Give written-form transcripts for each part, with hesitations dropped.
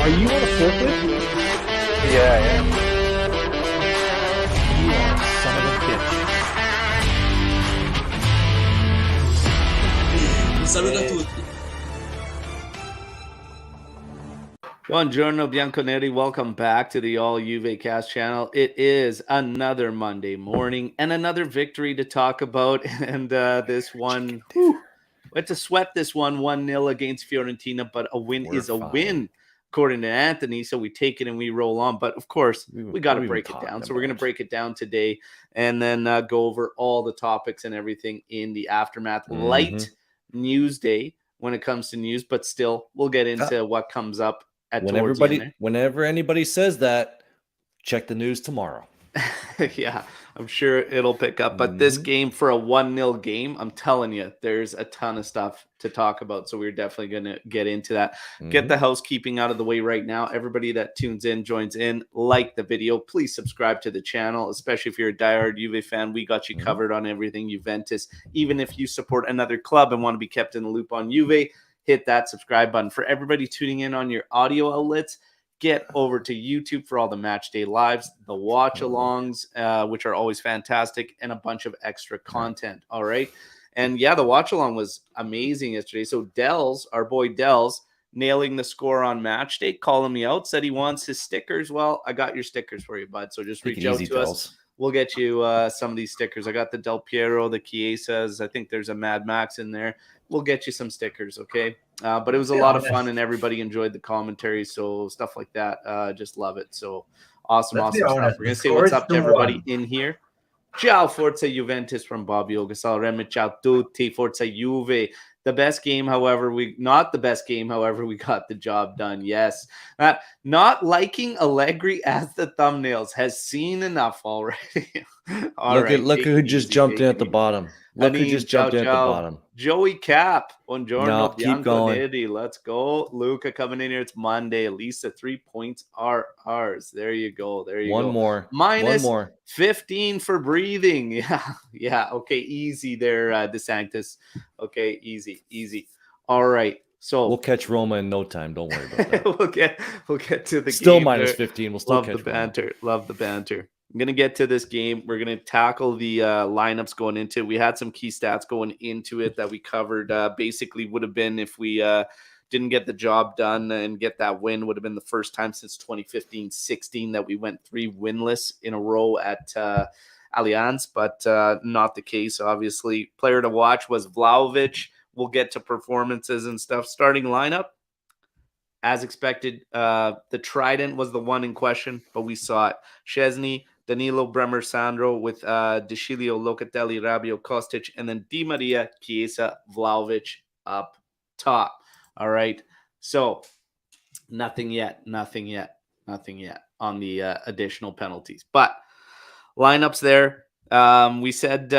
Are you on a forklift? Yeah, yeah. You are a son of a bitch. Un saluto a tutti. Buongiorno Bianconeri, welcome back to the All Juve Cast channel. It is another Monday morning and another victory to talk about. And this one, we had to sweat this one 1-0 against Fiorentina, but a win is a win, according to Anthony. So we take it and we roll on. But of course, we got to break it down. So we're going to break it down today and then go over all the topics and everything in the aftermath. Light news day when it comes to news, but still, we'll get into what comes up. Whenever anybody says that, check the news tomorrow. Yeah, I'm sure it'll pick up. But this game, for a 1-0 game, I'm telling you, there's a ton of stuff to talk about. So we're definitely going to get into that. Get the housekeeping out of the way right now. Everybody that tunes in, joins in, like the video. Please subscribe to the channel, especially if you're a diehard Juve fan. We got you covered on everything Juventus. Even if you support another club and want to be kept in the loop on Juve, hit that subscribe button. For everybody tuning in on your audio outlets, get over to YouTube for all the match day lives, the watch alongs, which are always fantastic, and a bunch of extra content. All right. And yeah, the watch along was amazing yesterday. So Dells, our boy Dells, nailing the score on match day, calling me out, said he wants his stickers. Well, I got your stickers for you, bud. So just reach out to us. We'll get you some of these stickers. I got the Del Piero, the Chiesas. I think there's a Mad Max in there. We'll get you some stickers, okay? But it was a lot of fun, and everybody enjoyed the commentary, so stuff like that. Just love it. So awesome stuff. We're going to say what's up to everybody in here. Ciao, Forza Juventus from Bobby Ogasal. Reme, ciao tutti. Forza Juve. The best game, however, not the best game, however, we got the job done. Yes. Not liking Allegri as the thumbnails has seen enough already. Look who just jumped in at the bottom. Look who just jumped in at the bottom. Joey Cap. Buongiorno. No, keep going. Let's go. Luca coming in here. It's Monday. At least the 3 points are ours. There you go. One more. Minus 15 for breathing. Yeah. Okay, easy there, DeSantis. Okay, easy. All right. So we'll catch Roma in no time. Don't worry about that. we'll get to the still game. Minus 15. We'll still catch Roma. Love the banter. I'm going to get to this game. We're going to tackle the lineups going into it. We had some key stats going into it that we covered. Basically would have been, if we didn't get the job done and get that win, would have been the first time since 2015-16 that we went 3 winless in a row at Allianz, but not the case, obviously. Player to watch was Vlahovic. We'll get to performances and stuff. Starting lineup, as expected, the Trident was the one in question, but we saw it. Szczesny, Danilo, Bremer, Sandro, with De Sciglio, Locatelli, Rabiot, Kostic, and then Di Maria, Chiesa, Vlahovic up top. All right. So nothing yet on the additional penalties. But lineups there. We said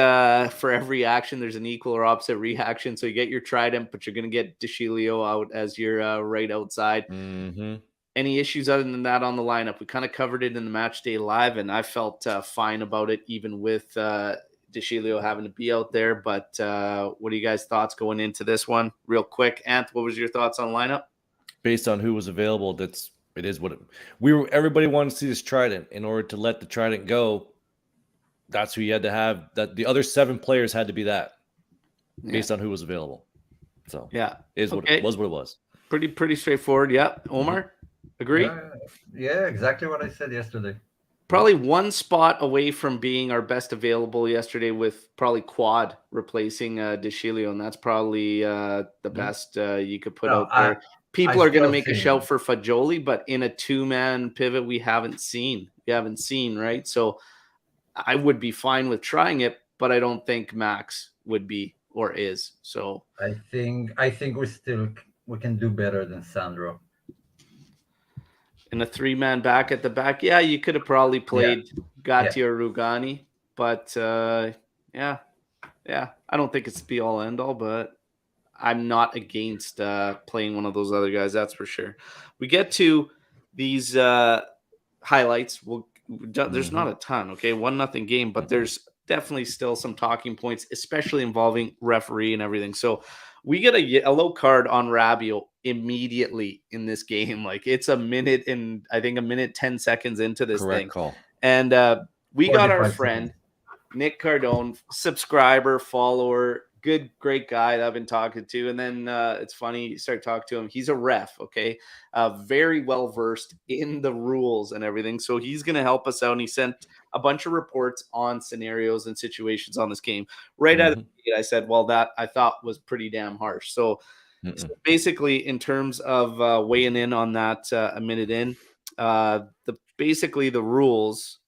for every action, there's an equal or opposite reaction. So you get your Trident, but you're going to get De Sciglio out as your right outside. Any issues other than that on the lineup? We kind of covered it in the match day live, and I felt fine about it, even with De Sciglio having to be out there. But what are you guys' thoughts going into this one? Real quick, Ant, what was your thoughts on lineup? Based on who was available, it is what everybody wanted to see this Trident. In order to let the Trident go, that's who you had to have. That the other 7 players had to be that, based on who was available. So it was what it was. Pretty straightforward. Yeah, Omer. Agree? Yeah, exactly what I said yesterday. Probably one spot away from being our best available yesterday, with probably Quad replacing De Sciglio, and that's probably the best you could put out there. People are going to make a shout for Fagioli, but in a 2-man pivot, we haven't seen, right? So I would be fine with trying it, but I don't think Max would be or is. So I think we can do better than Sandro. In a 3-man back at the back, yeah, you could have probably played Gatti or Rugani, but I don't think it's be all end all, but I'm not against playing one of those other guys, that's for sure. We get to these highlights. There's not a ton, okay? 1-0 game, but there's definitely still some talking points, especially involving referee and everything. So we get a yellow card on Rabiot immediately in this game. Like it's a minute and I think a minute 10 seconds into this Correct thing. call. And we got our 45 friend seconds. Nick Cardone, subscriber, follower, great guy that I've been talking to. And then it's funny, you start talking to him. He's a ref, okay? Very well versed in the rules and everything. So he's going to help us out. And he sent a bunch of reports on scenarios and situations on this game. Right out of the gate, I said, well, that I thought was pretty damn harsh. So basically, in terms of weighing in on that a minute in, basically the rules,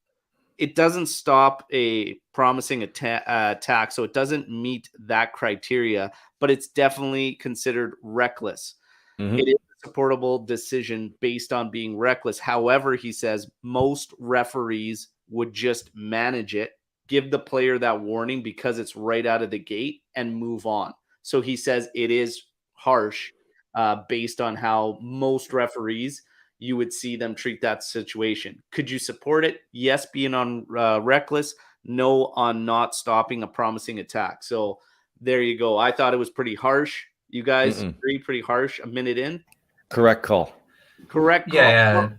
it doesn't stop a promising attack, so it doesn't meet that criteria, but it's definitely considered reckless. It is a supportable decision based on being reckless. However, he says most referees would just manage it, give the player that warning because it's right out of the gate, and move on. So he says it is harsh based on how most referees you would see them treat that situation. Could you support it? Yes, being on reckless. No, on not stopping a promising attack. So there you go. I thought it was pretty harsh. You guys agree? Pretty harsh. A minute in. Correct call. Correct call.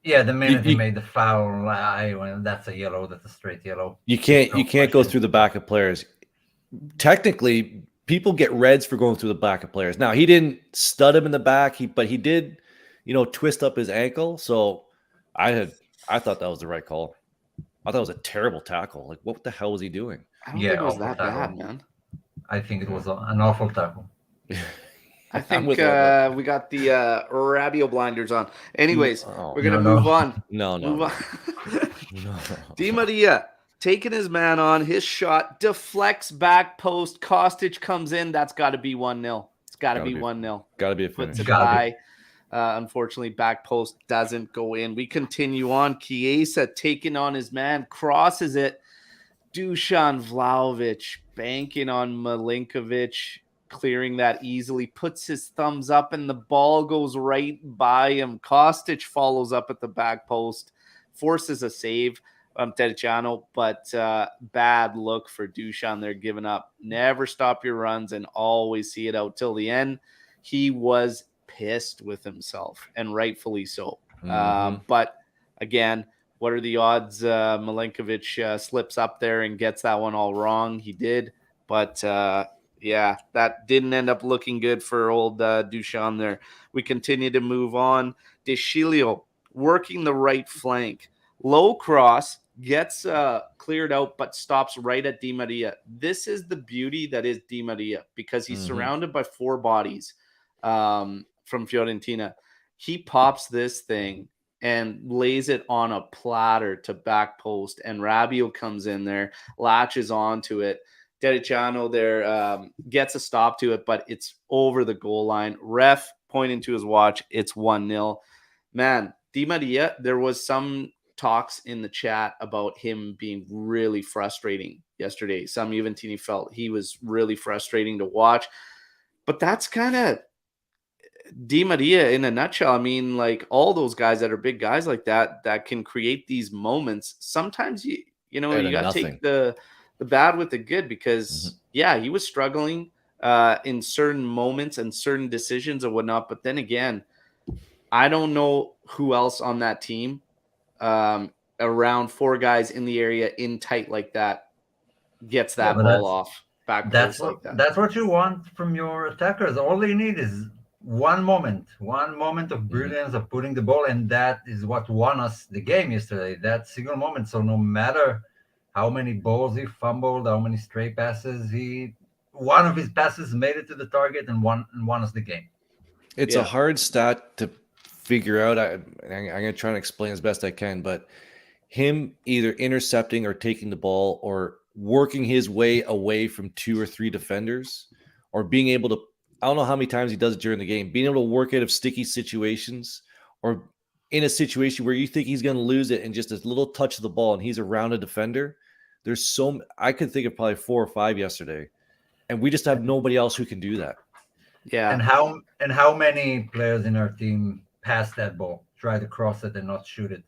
Yeah. The minute he made the foul, that's a yellow. That's a straight yellow. You can't go through the back of players. Technically, people get reds for going through the back of players. Now he didn't stud him in the back, but he did, twist up his ankle. So I thought that was the right call. I thought it was a terrible tackle. Like, what the hell was he doing? I don't think it was that bad, man. I think it was an awful tackle. I think we got the Rabio blinders on. Anyways, we're going to move on. Move on. Di Maria taking his man on. His shot deflects back post. Kostic comes in. That's got to be 1-0. It's got to be 1-0. Got to be a finish. Puts it high. Unfortunately, back post doesn't go in. We continue on. Chiesa taking on his man. Crosses it. Dusan Vlahovic banking on Milinkovic. Clearing that easily, puts his thumbs up, and the ball goes right by him. Kostic follows up at the back post, forces a save from Terciano, but bad look for Dusan. They're giving up. Never stop your runs and always see it out till the end. He was pissed with himself, and rightfully so. But again, what are the odds Milinkovic slips up there and gets that one all wrong? He did, but yeah, that didn't end up looking good for old Dusan there. We continue to move on. De Sciglio working the right flank. Low cross, gets cleared out, but stops right at Di Maria. This is the beauty that is Di Maria, because he's surrounded by four bodies from Fiorentina. He pops this thing and lays it on a platter to back post, and Rabiot comes in there, latches onto it. Terciano there gets a stop to it, but it's over the goal line. Ref pointing to his watch. It's 1-0. Man, Di Maria, there was some talks in the chat about him being really frustrating yesterday. Some Juventini felt he was really frustrating to watch. But that's kind of Di Maria in a nutshell. I mean, like all those guys that are big guys like that can create these moments. Sometimes you got to take the bad with the good, because he was struggling in certain moments and certain decisions and whatnot. But then again, I don't know who else on that team around four guys in the area in tight like that gets that ball off back. That's what you want from your attackers. All they need is one moment of brilliance of putting the ball, and that is what won us the game yesterday. That single moment. So no matter how many balls he fumbled, how many stray passes, one of his passes made it to the target and won us the game. It's a hard stat to figure out. I'm going to try and explain as best I can, but him either intercepting or taking the ball or working his way away from two or three defenders, or being able to, I don't know how many times he does it during the game, being able to work out of sticky situations, or in a situation where you think he's going to lose it and just a little touch of the ball and he's around a defender. I could think of probably 4 or 5 yesterday, and we just have nobody else who can do that. Yeah. And how many players in our team pass that ball, try to cross it and not shoot it?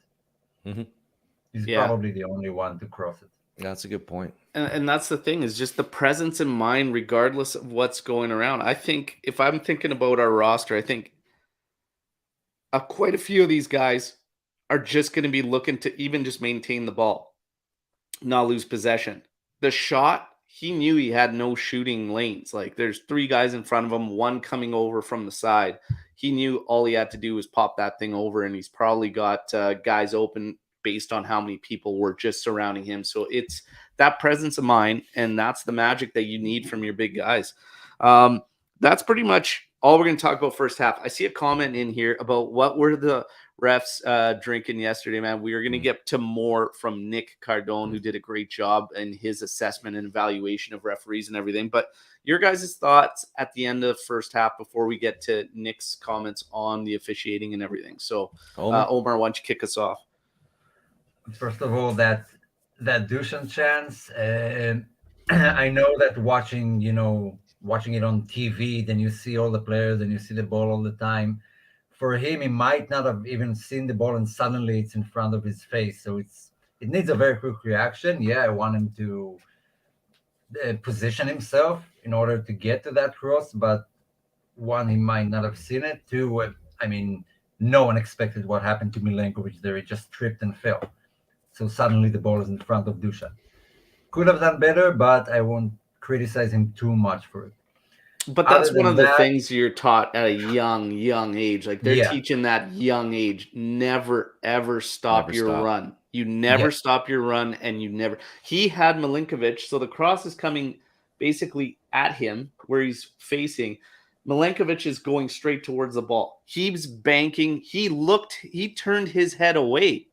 He's probably the only one to cross it. That's a good point. And that's the thing, is just the presence in mind, regardless of what's going around. I think if I'm thinking about our roster, I think quite a few of these guys are just going to be looking to even just maintain the ball, not lose possession. The shot, he knew he had no shooting lanes. Like, there's 3 guys in front of him, one coming over from the side. He knew all he had to do was pop that thing over, and he's probably got guys open based on how many people were just surrounding him. So it's that presence of mind, and that's the magic that you need from your big guys. That's pretty much all we're going to talk about first half. I see a comment in here about what were the refs drinking yesterday, man. We are going to get to more from Nick Cardone, who did a great job in his assessment and evaluation of referees and everything. But your guys' thoughts at the end of the first half before we get to Nick's comments on the officiating and everything. So, Omer, why don't you kick us off? First of all, that Dushan chance, I know that watching it on TV, then you see all the players and you see the ball all the time. For him, he might not have even seen the ball, and suddenly it's in front of his face. So it needs a very quick reaction. Yeah, I want him to position himself in order to get to that cross, but one, he might not have seen it. Two, no one expected what happened to Milenkovic there. He just tripped and fell. So suddenly the ball is in front of Dushan. Could have done better, but I won't criticize him too much for it. But that's one of the things you're taught at a young age. Like, they're teaching that young age, never, ever stop your run. You never stop your run, and he had Milenkovic, so the cross is coming basically at him where he's facing. Milenkovic is going straight towards the ball. He's banking. He turned his head away,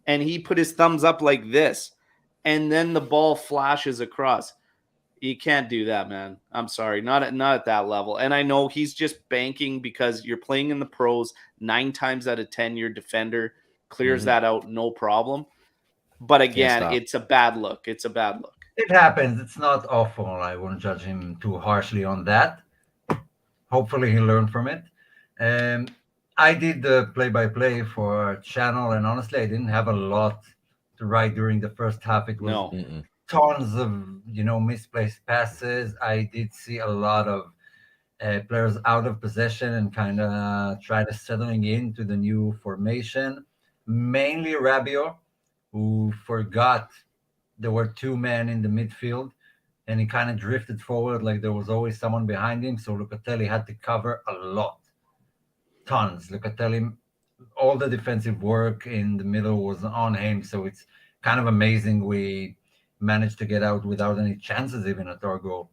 and he put his thumbs up like this, and then the ball flashes across. You can't do that, man. I'm sorry. Not at that level. And I know he's just banking because you're playing in the pros. 9 times out of 10, your defender clears that out, no problem. But again, it's a bad look. It's a bad look. It happens. It's not awful. I won't judge him too harshly on that. Hopefully he learned from it. I did the play-by-play for our channel, and honestly, I didn't have a lot to write during the first half. It was tons of misplaced passes. I did see a lot of players out of possession and kind of try to settling into the new formation. Mainly Rabiot, who forgot there were 2 men in the midfield, and he kind of drifted forward like there was always someone behind him. So Locatelli had to cover a lot, tons. Locatelli, all the defensive work in the middle was on him. So it's kind of amazing we managed to get out without any chances even at our goal.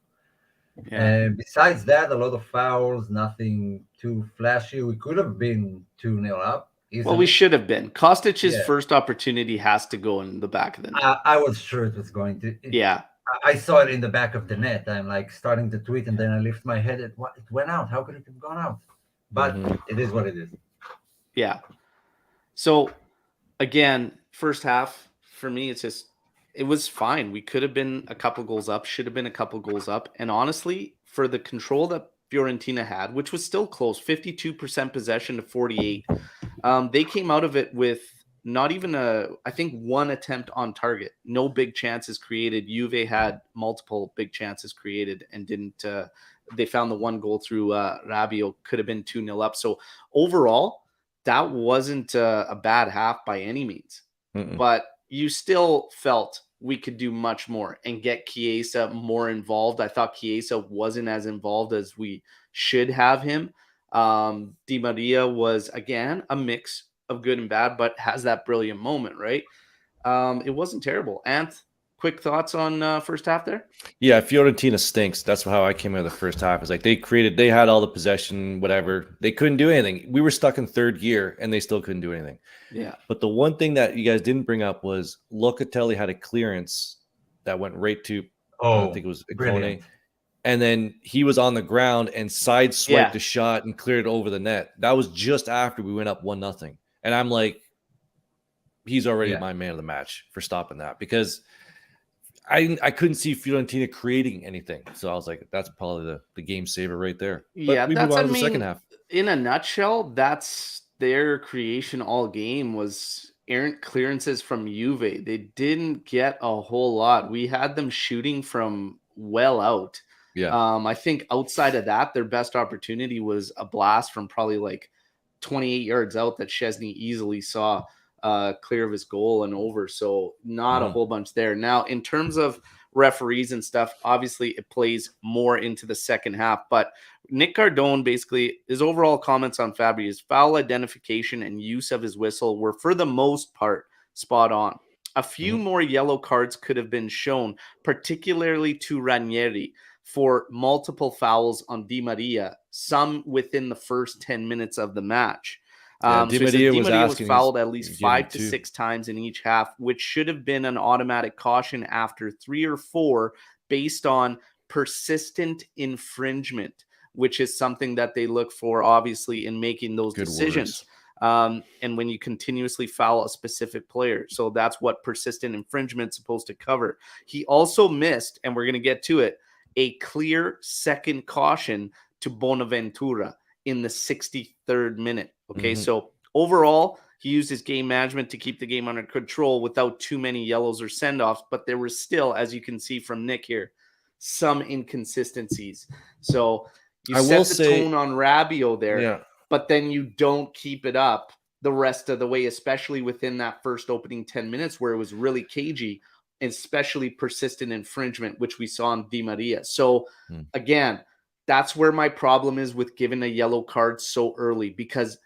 And besides that, a lot of fouls, nothing too flashy. We could have been 2-0 up. Well, we should have been. Kostic's first opportunity has to go in the back of the net. I was sure it was going to. I saw it in the back of the net. I'm like starting to tweet, and then I lift my head. It went out. How could it have gone out? But it is what it is. Yeah. So, again, first half, for me, it was fine. We could have been a couple goals up, should have been a couple goals up. And honestly, for the control that Fiorentina had, which was still close, 52% possession to 48, they came out of it with not even one attempt on target. No big chances created. Juve had multiple big chances created and didn't. They found the one goal through Rabiot, could have been 2-0 up. So overall, that wasn't a bad half by any means. But you still felt we could do much more and get Chiesa more involved. I thought Chiesa wasn't as involved as we should have him. Di Maria was, again, a mix of good and bad, but has that brilliant moment, right? It wasn't terrible. Anth, quick thoughts on first half there? Yeah, Fiorentina stinks. That's how I came out of the first half. It's like they had all the possession, whatever. They couldn't do anything. We were stuck in third gear, and they still couldn't do anything. Yeah. But the one thing that you guys didn't bring up was Locatelli had a clearance that went right to, I think it was Ikone. And then he was on the ground and sideswiped a shot and cleared it over the net. That was just after we went up 1-0. And I'm like, he's already my man of the match for stopping that, because I couldn't see Fiorentina creating anything. So I was like, that's probably the game saver right there. But we move on to the second half. In a nutshell, that's their creation all game was errant clearances from Juve. They didn't get a whole lot. We had them shooting from well out. Yeah. I think outside of that, their best opportunity was a blast from probably like 28 yards out that Szczesny easily saw clear of his goal and over. So not a whole bunch there. Now, in terms of referees and stuff, obviously it plays more into the second half. But Nick Cardone, basically, his overall comments on Fabry, his foul identification and use of his whistle were, for the most part, spot on. A few more yellow cards could have been shown, particularly to Ranieri, for multiple fouls on Di Maria, some within the first 10 minutes of the match. Di Maria was fouled at least 5 to 6 times in each half, which should have been an automatic caution after 3 or 4 based on persistent infringement, which is something that they look for, obviously, in making those decisions. And when you continuously foul a specific player. So that's what persistent infringement is supposed to cover. He also missed, and we're going to get to it, a clear second caution to Bonaventura in the 63rd minute. Okay, so overall, he used his game management to keep the game under control without too many yellows or send-offs, but there was still, as you can see from Nick here, some inconsistencies. So you set the tone on Rabiot there, but then you don't keep it up the rest of the way, especially within that first opening 10 minutes where it was really cagey, especially persistent infringement, which we saw on Di Maria. So again, that's where my problem is with giving a yellow card so early, because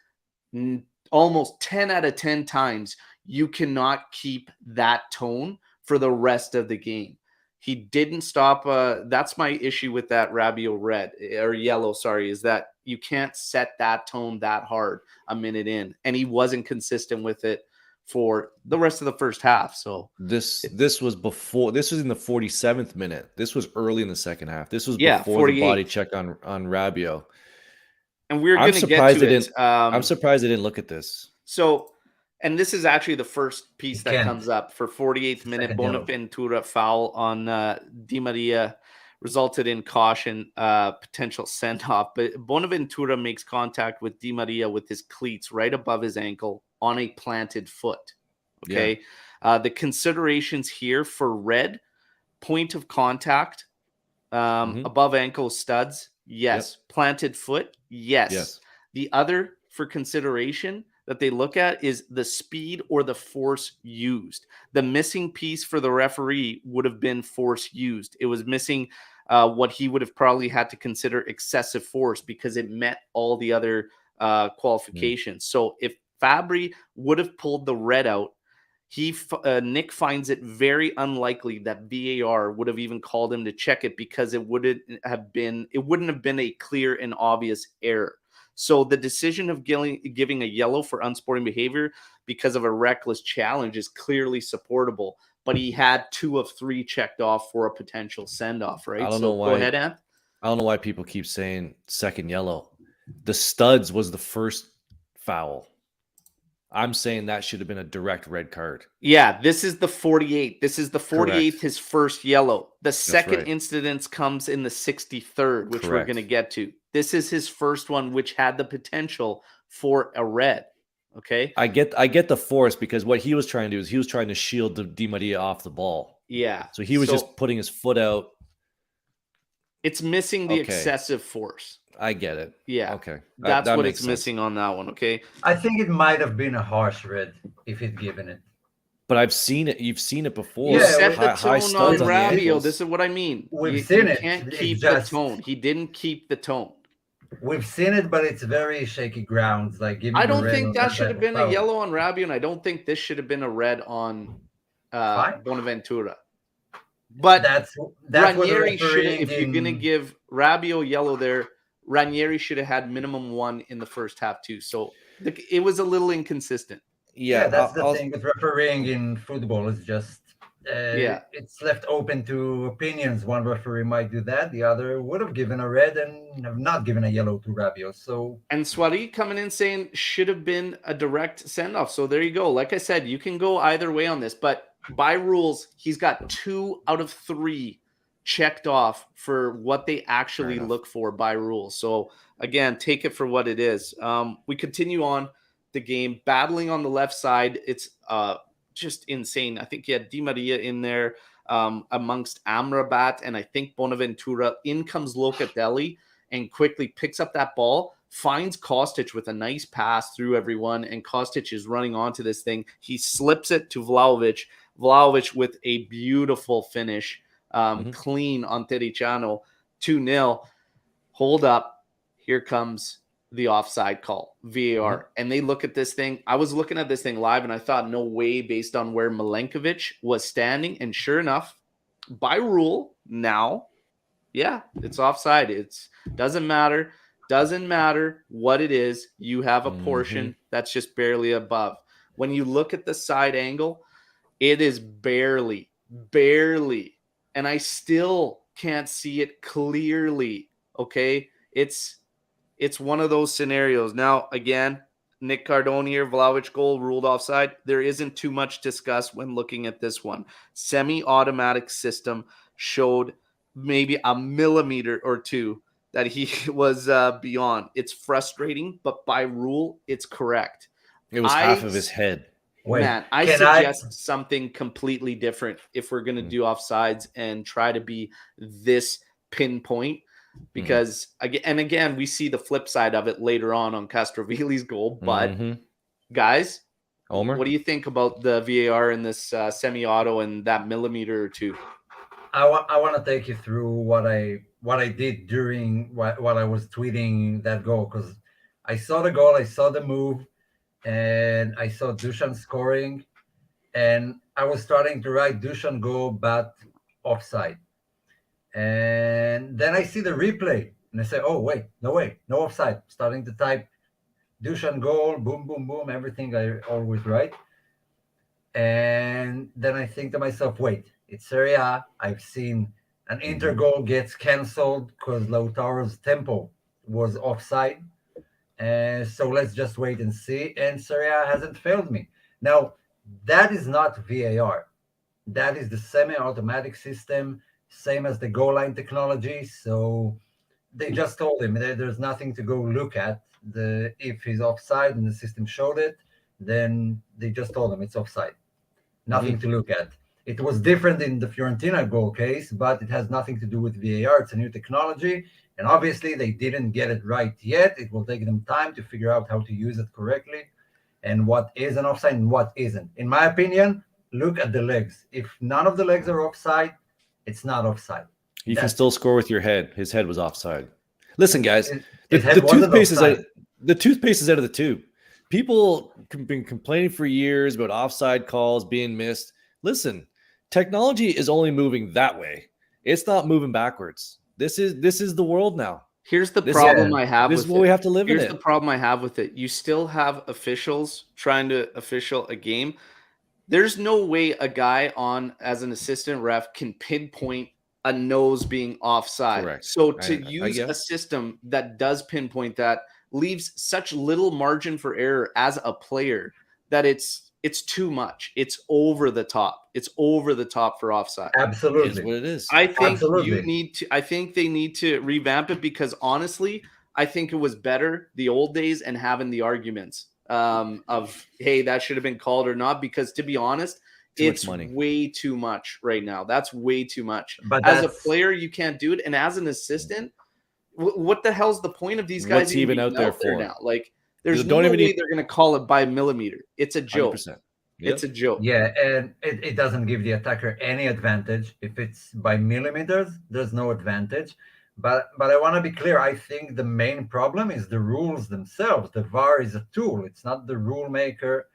almost 10 out of 10 times you cannot keep that tone for the rest of the game. He didn't stop. That's my issue with that Rabiot red or yellow, sorry, is that you can't set that tone that hard a minute in. And he wasn't consistent with it for the rest of the first half. So this was in the 47th minute. This was early in the second half. This was before the body check on Rabiot. And we're going to get to it. I'm surprised they didn't look at this. So, and this is actually the first piece that comes up for 48th minute. Bonaventura foul on Di Maria resulted in caution, potential send-off. But Bonaventura makes contact with Di Maria with his cleats right above his ankle on a planted foot. Okay. Yeah. The considerations here for red, point of contact, above ankle studs. Yes. Yep. Planted foot. Yes. The other for consideration that they look at is the speed or the force used. The missing piece for the referee would have been force used. It was missing what he would have probably had to consider excessive force because it met all the other qualifications. So if Fabry would have pulled the red out, Nick finds it very unlikely that VAR would have even called him to check it because it wouldn't have been a clear and obvious error. So the decision of giving a yellow for unsporting behavior because of a reckless challenge is clearly supportable, but he had 2 of 3 checked off for a potential send-off, right? I don't know why. Go ahead, Ant. I don't know why people keep saying second yellow. The studs was the first foul. I'm saying that should have been a direct red card. Yeah, this is the 48th. This is the 48th, Correct. His first yellow. The second incident comes in the 63rd, which we're going to get to. This is his first one, which had the potential for a red. Okay. I get the force because what he was trying to do is he was trying to shield Di Maria off the ball. Yeah. So he was just putting his foot out. It's missing the excessive force. I get it. Yeah. Okay. That's what it's missing on that one. Okay. I think it might have been a harsh red if he'd given it. But I've seen it. You've seen it before. You set the tone on Rabiot. This is what I mean. We've seen it. You can't keep the tone. He didn't keep the tone. We've seen it, but it's very shaky grounds. Like I don't think that should have been a yellow on Rabiot, and I don't think this should have been a red on Bonaventura. But that's Ranieri should have, if you're going to give Rabiot yellow there, Ranieri should have had minimum 1 in the first half too. So it was a little inconsistent. Yeah, that's the thing with refereeing in football. It's just it's left open to opinions. One referee might do that, the other would have given a red and have not given a yellow to Rabiot. So and Soiree coming in saying should have been a direct send off. So there you go. Like I said, you can go either way on this, but by rules, he's got 2 out of 3 checked off for what they actually look for by rules. So again, take it for what it is. We continue on. the game, battling on the left side. It's just insane. I think he had Di Maria in there amongst Amrabat and I think Bonaventura. In comes Locatelli and quickly picks up that ball, finds Kostic with a nice pass through everyone, and Kostic is running onto this thing. He slips it to Vlahovic. Vlahovic with a beautiful finish, clean on Tericiano, 2-0. Hold up. Here comes the offside call, VAR. And they look at this thing. I was looking at this thing live, and I thought, no way, based on where Milenkovic was standing. And sure enough, by rule, now, yeah, it's offside. It's doesn't matter. Doesn't matter what it is. You have a portion that's just barely above. When you look at the side angle, it is barely. And I still can't see it clearly. Okay. It's one of those scenarios. Now, again, Nick Cardone here, Vlahovic goal ruled offside. There isn't too much discussed when looking at this one. Semi-automatic system showed maybe a millimeter or two that he was beyond. It's frustrating, but by rule, it's correct. It was half of his head. Man, I suggest something completely different if we're going to do offsides and try to be this pinpoint. Because again, we see the flip side of it later on Castrovilli's goal. But guys, Omer, what do you think about the VAR in this semi-auto and that millimeter or two? I want to take you through what I did during while I was tweeting that goal, because I saw the goal, I saw the move, and I saw Dusan scoring, and I was starting to write Dusan goal but offside. And then I see the replay and I say, oh, wait, no way, no offside. Starting to type Dusan goal, boom, boom, boom, everything I always write. And then I think to myself, wait, it's Serie A. I've seen an Inter goal gets canceled because Lautaro's tempo was offside. So let's just wait and see. And Serie A hasn't failed me. Now, that is not VAR. That is the semi-automatic system, same as the goal line technology. So they just told him there's nothing to go look at. If he's offside and the system showed it, then they just told him it's offside. Nothing to look at. It was different in the Fiorentina goal case, but it has nothing to do with VAR. It's a new technology. And obviously, they didn't get it right yet. It will take them time to figure out how to use it correctly and what is an offside and what isn't. In my opinion, look at the legs. If none of the legs are offside, it's not offside. You can still score with your head. His head was offside. Listen, guys, the toothpaste is out of the tube. People have been complaining for years about offside calls being missed. Listen, technology is only moving that way. It's not moving backwards. This is the world now. Here's the problem I have with it. This is what we have to live in. Here's the problem I have with it. You still have officials trying to official a game. There's no way a guy on as an assistant ref can pinpoint a nose being offside. Correct. So to use a system that does pinpoint that leaves such little margin for error as a player that it's too much. It's over the top. It's over the top for offside. Absolutely. It is what it is. I think I think they need to revamp it because honestly, I think it was better the old days and having the arguments of, hey, that should have been called or not, because to be honest, it's way too much right now. That's way too much. But as a player, you can't do it. And as an assistant, what the hell's the point of these guys? What's even out there for now? Like, there's no way they're going to call it by millimeter. It's a joke. 100%. Yep. It's a joke. Yeah, and it doesn't give the attacker any advantage. If it's by millimeters, there's no advantage. But I want to be clear. I think the main problem is the rules themselves. The VAR is a tool. It's not the rule maker.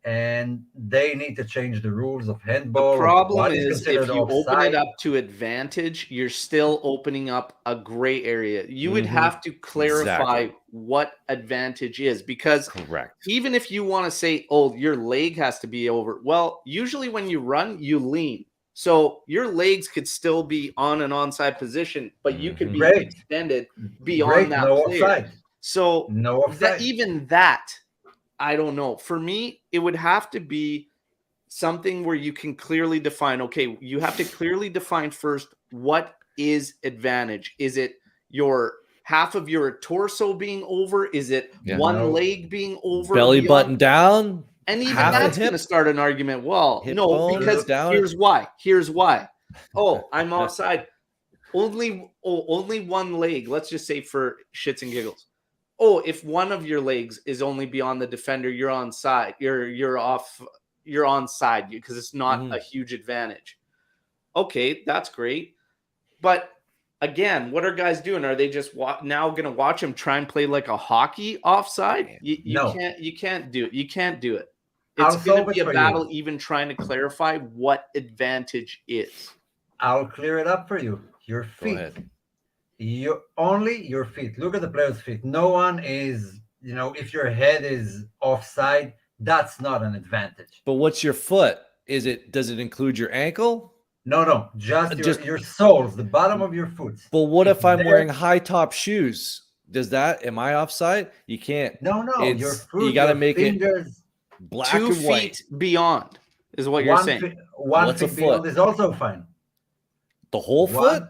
And they need to change the rules of handball. The problem is if you open it up to advantage, you're still opening up a gray area. You would have to clarify what advantage is, because even if you want to say, oh, your leg has to be over. Well, usually when you run, you lean. So your legs could still be on an onside position, but you could be extended beyond that player. Offside. So no offside. Even that, I don't know. For me, it would have to be something where you can clearly define, okay, you have to clearly define first what is advantage. Is it your half of your torso being over? Is it one No. leg being over? Belly beyond- button down. And even half a that's going to hip. start an argument. Well, Hip no, bone because down. here's why. Here's why. Oh, I'm offside. Only one leg. Let's just say for shits and giggles. Oh, if one of your legs is only beyond the defender, you're on side. You're off. You're on side because it's not a huge advantage. Okay, that's great. But again, what are guys doing? Are they just now going to watch him try and play like a hockey offside? No. You can't do it. You can't do it. I'll It's going solve to it be a for battle you. even trying to clarify what advantage is. I'll clear it up for you. Your Go feet. ahead. Only your feet. Look at the player's feet. No one is, if your head is offside, that's not an advantage. But what's your foot? Does it include your ankle? No, just your soles, the bottom of your foot. But what if I'm there- wearing high top shoes? Am I offside? You can't. No, your foot. You got to your make fingers, it black 2 and feet white. beyond is what you're saying. One What's a feet beyond foot? is also fine. The whole foot?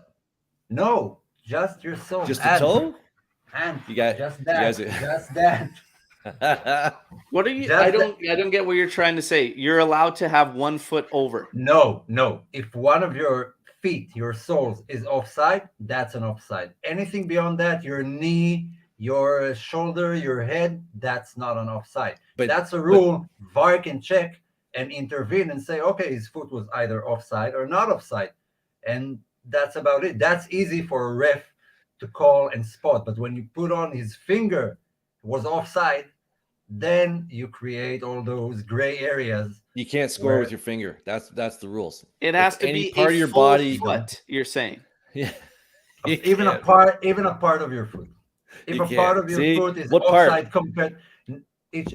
No, just your soles. Just the toe? And You got just you that. guys- Just that. What are you? Just I don't get what you're trying to say. You're allowed to have 1 foot over. No. If one of your feet, your soles, is offside, that's an offside. Anything beyond that, your knee, your shoulder, your head, that's not an offside. But that's a rule. VAR can check and intervene and say, okay, his foot was either offside or not offside. And that's about it. That's easy for a ref to call and spot. But when you put on his finger was offside, then you create all those gray areas. You can't score with your finger. That's the rules. It has If to any be part a of your full body. foot. You're saying. Yeah. Even a part of your foot. If You a part can't. of your See? foot is What part? offside compared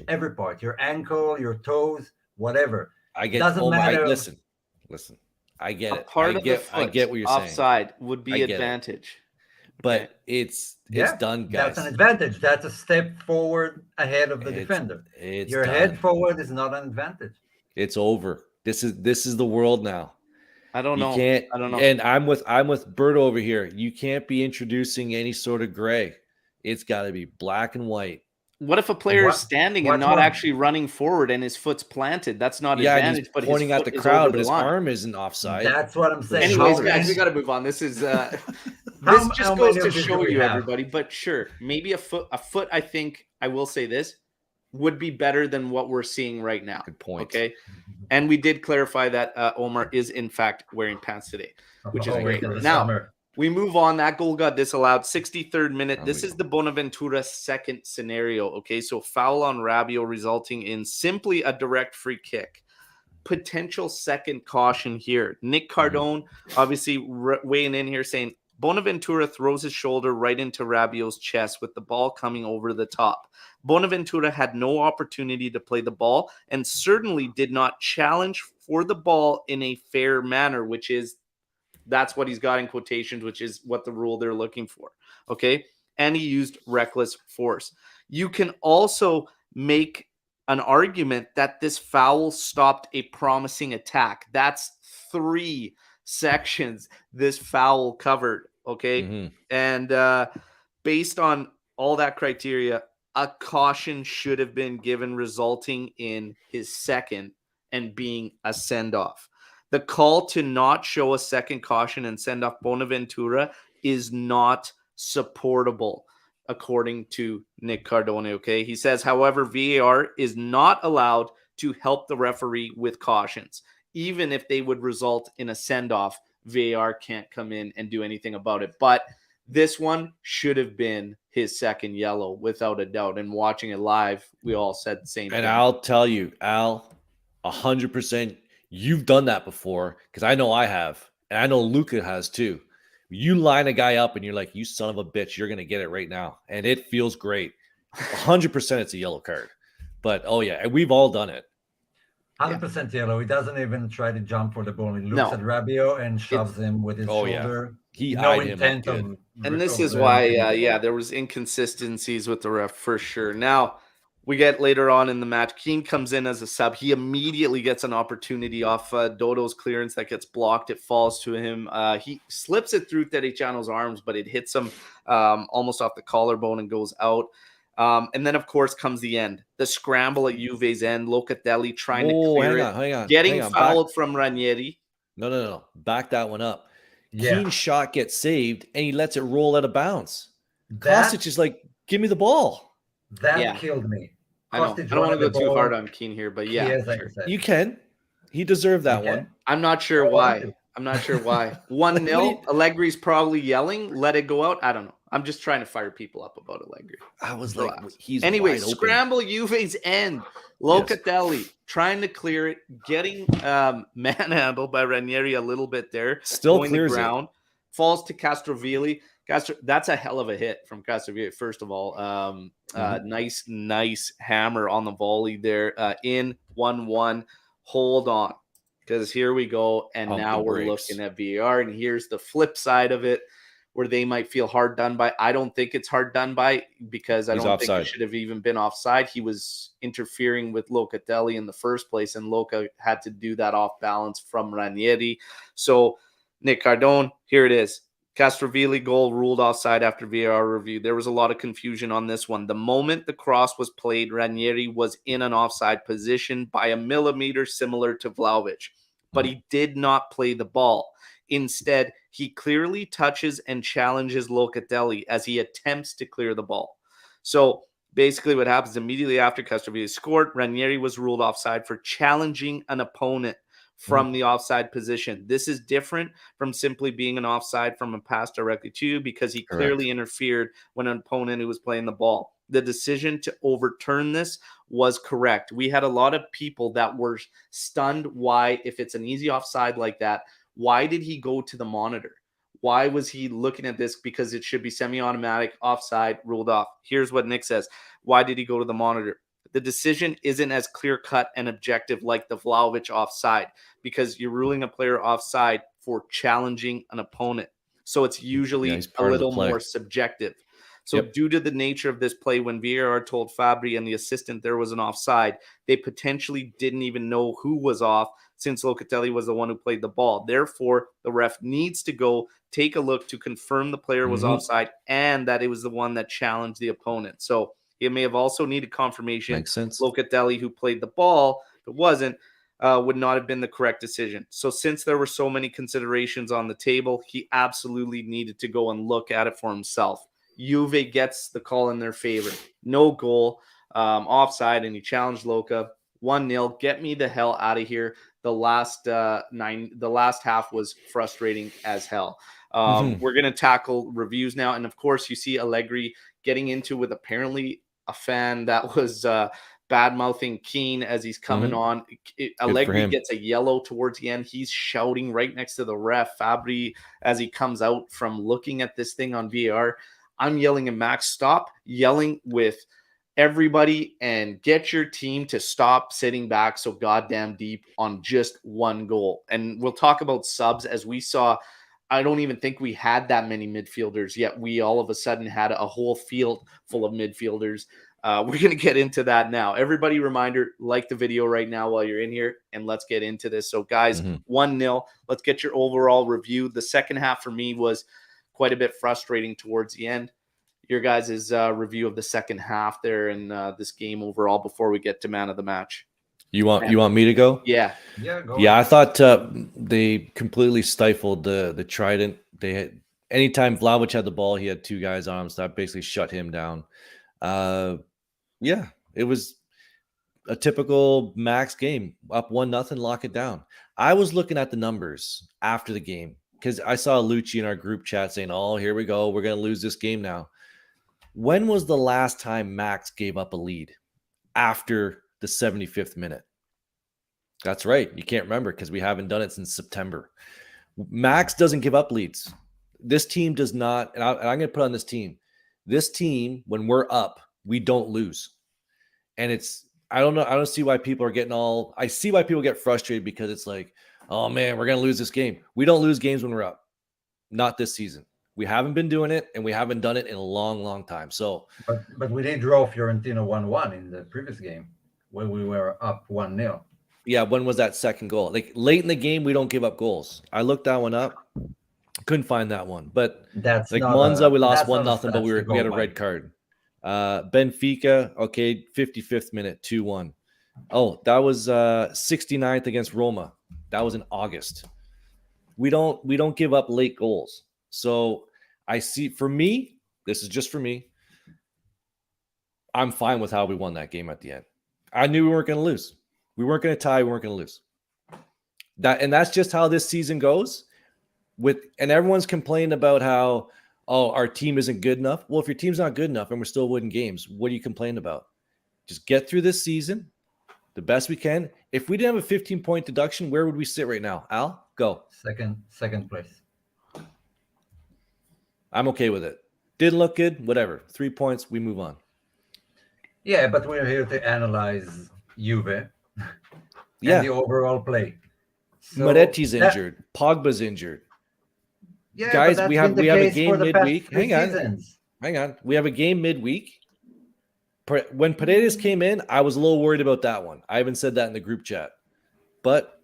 every part, your ankle, your toes, whatever. I get. Doesn't Oh my! matter. Listen. I get A it. part I of get. the foot I get what you're saying. offside would I be get it. advantage. But Okay. it's Yeah, done, guys. That's an advantage. That's a step forward ahead of the defender. It's Your done. head forward is not an advantage. It's over. This is the world now. I don't You know. can't. I don't know. And I'm with Bert over here. You can't be introducing any sort of gray. It's got to be black and white. What if a player is What- standing what and not one? actually running forward and his foot's planted? That's not Yeah, and advantage, he's but pointing his at foot the is crowd, over but the his line. arm isn't offside. That's what I'm saying. Anyways, How guys, many- we got to move on. This is How this just many goes of to these show do we you, have? everybody. But sure, maybe a foot. I think I will say this would be better than what we're seeing right now. Good point. Okay, and we did clarify that Omer is in fact wearing pants today, which is Oh, great. in the Now, summer. we move on. That goal got disallowed. 63rd minute. There This we is the Bonaventura second scenario. Okay, so foul on Rabiot resulting in simply a direct free kick. Potential second caution here. Nick Cardone obviously weighing in here saying Bonaventura throws his shoulder right into Rabiot's chest with the ball coming over the top. Bonaventura had no opportunity to play the ball and certainly did not challenge for the ball in a fair manner, which is that's what he's got in quotations, which is what the rule they're looking for. Okay. And he used reckless force. You can also make an argument that this foul stopped a promising attack. That's 3 sections this foul covered. Okay. Mhm. And based on all that criteria, a caution should have been given, resulting in his second and being a send-off. The call to not show a second caution and send off Bonaventura is not supportable, according to Nick Cardone. Okay. He says, however, VAR is not allowed to help the referee with cautions. Even if they would result in a send-off, VAR can't come in and do anything about it. But this one should have been his second yellow, without a doubt. And watching it live, we all said the same thing. And I'll tell you, Al, 100%. You've done that before because I know I have, and I know Luca has too. You line a guy up and you're like, "You son of a bitch, you're gonna get it right now," and it feels great. 100%, it's a yellow card. But oh yeah, and we've all done it. 100% yellow. He doesn't even try to jump for the ball. He looks No. at Rabiot and shoves him with his Oh, yeah. shoulder. He No eyed him up intent good. of. And this of is why, anything. there was inconsistencies with the ref for sure. Now, We get later on in the match, Keane comes in as a sub. He immediately gets an opportunity off Dodo's clearance that gets blocked. It falls to him. He slips it through Tericiano's arms, but it hits him almost off the collarbone and goes out. And then, of course, comes the end. The scramble at Juve's end. Locatelli trying to clear it. Hang on. Getting fouled from Ranieri. No. Back that one up. Yeah. Keane's shot gets saved, and he lets it roll out of bounds. That, Kostic is like, give me the ball. that killed me. I know. I don't want to go too hard on Keane here, but yeah. Sure. You can. He deserved that one. I'm not sure why. 1-0. Allegri's probably yelling, let it go out. I don't know. I'm just trying to fire people up about Allegri. I was Relax. like, he's anyway, wide open. scramble Juve's end. Locatelli trying to clear it, getting manhandled by Ranieri a little bit there. Still going clears the ground. Falls to Castrovilli. That's a hell of a hit from Castrovilli, first of all. Nice hammer on the volley there. In 1-1. Hold on, because here we go. And now we're looking at VAR. And here's the flip side of it, where they might feel hard done by. I don't think it's hard done by, because I don't think it should have even been offside. He was interfering with Locatelli in the first place, and Loca had to do that off balance from Ranieri. So, Nick Cardone, here it is. Castrovilli goal ruled offside after VAR review. There was a lot of confusion on this one. The moment the cross was played, Ranieri was in an offside position by a millimeter, similar to Vlahovic, but he did not play the ball. Instead, he clearly touches and challenges Locatelli as he attempts to clear the ball. So basically what happens immediately after Castrovilli scored, Ranieri was ruled offside for challenging an opponent from the offside position. This is different from simply being an offside from a pass directly to you, because he clearly interfered when an opponent who was playing the ball. The decision to overturn this was correct. We had a lot of people that were stunned. Why, if it's an easy offside like that, why did he go to the monitor? Why was he looking at this? Because it should be semi-automatic, offside, ruled off. Here's what Nick says. Why did he go to the monitor? The decision isn't as clear-cut and objective like the Vlahovic offside, because you're ruling a player offside for challenging an opponent. So it's usually a little more subjective. So due to the nature of this play, when VAR told Fabri and the assistant there was an offside, they potentially didn't even know who was off, since Locatelli was the one who played the ball. Therefore, the ref needs to go take a look to confirm the player was offside and that it was the one that challenged the opponent. So it may have also needed confirmation. Makes sense. Locatelli, who played the ball, if it wasn't, would not have been the correct decision. So since there were so many considerations on the table, he absolutely needed to go and look at it for himself. Juve gets the call in their favor. No goal, offside, and he challenged Loca. 1-0. Get me the hell out of here. The last half was frustrating as hell. We're going to tackle reviews now. And of course, you see Allegri getting into with apparently a fan that was bad-mouthing Keane as he's coming on. Allegri gets a yellow towards the end. He's shouting right next to the ref, Fabri, as he comes out from looking at this thing on VAR. I'm yelling at Max, stop yelling with everybody and get your team to stop sitting back so goddamn deep on just one goal. And we'll talk about subs. As we saw, I don't even think we had that many midfielders, yet we all of a sudden had a whole field full of midfielders. We're going to get into that now. Everybody, reminder, like the video right now while you're in here, and let's get into this. So guys, 1-0. Let's get your overall review. The second half for me was quite a bit frustrating towards the end. Your guys' review of the second half there in this game overall before we get to man of the match. You want me to go? Go ahead. I thought they completely stifled the Trident. They had, anytime Vlahovic had the ball, he had two guys on him, so that basically shut him down. It was a typical Max game. Up 1-0, lock it down. I was looking at the numbers after the game because I saw Lucci in our group chat saying, "Oh, here we go. We're going to lose this game now." When was the last time Max gave up a lead after the 75th minute? That's right. You can't remember because we haven't done it since September. Max doesn't give up leads. This team does not, and I'm going to put on this team. This team, when we're up, we don't lose. And I don't see why people are getting I see why people get frustrated because it's like, oh man, we're going to lose this game. We don't lose games when we're up. Not this season. We haven't been doing it, and we haven't done it in a long, long time. So, but we did draw Fiorentina 1-1 in the previous game when we were up 1-0. yeah, when was that second goal? Like late in the game, we don't give up goals. I looked that one up, couldn't find that one. But That's like not Monza, we lost that's not 1-0, but that's the we had a goal, red Mike. card. Benfica, okay, 55th minute, 2-1. Oh, that was 69th against Roma. That was in August. We don't give up late goals. So I see, for me, this is just for me, I'm fine with how we won that game at the end. I knew we weren't going to lose. We weren't going to tie. We weren't going to lose. That's just how this season goes. And everyone's complaining about how, oh, our team isn't good enough. Well, if your team's not good enough and we're still winning games, what are you complaining about? Just get through this season the best we can. If we didn't have a 15-point deduction, where would we sit right now? Al, go. Second place. I'm okay with it. Didn't look good, whatever. 3 points, we move on. Yeah, but we're here to analyze Juve Yeah. and the overall play. So Moretti's injured. Pogba's injured. Yeah, Guys, but we have been a the case game for the past midweek. 3 seasons. Hang on. We have a game midweek. When Paredes came in, I was a little worried about that one. I even said that in the group chat. But,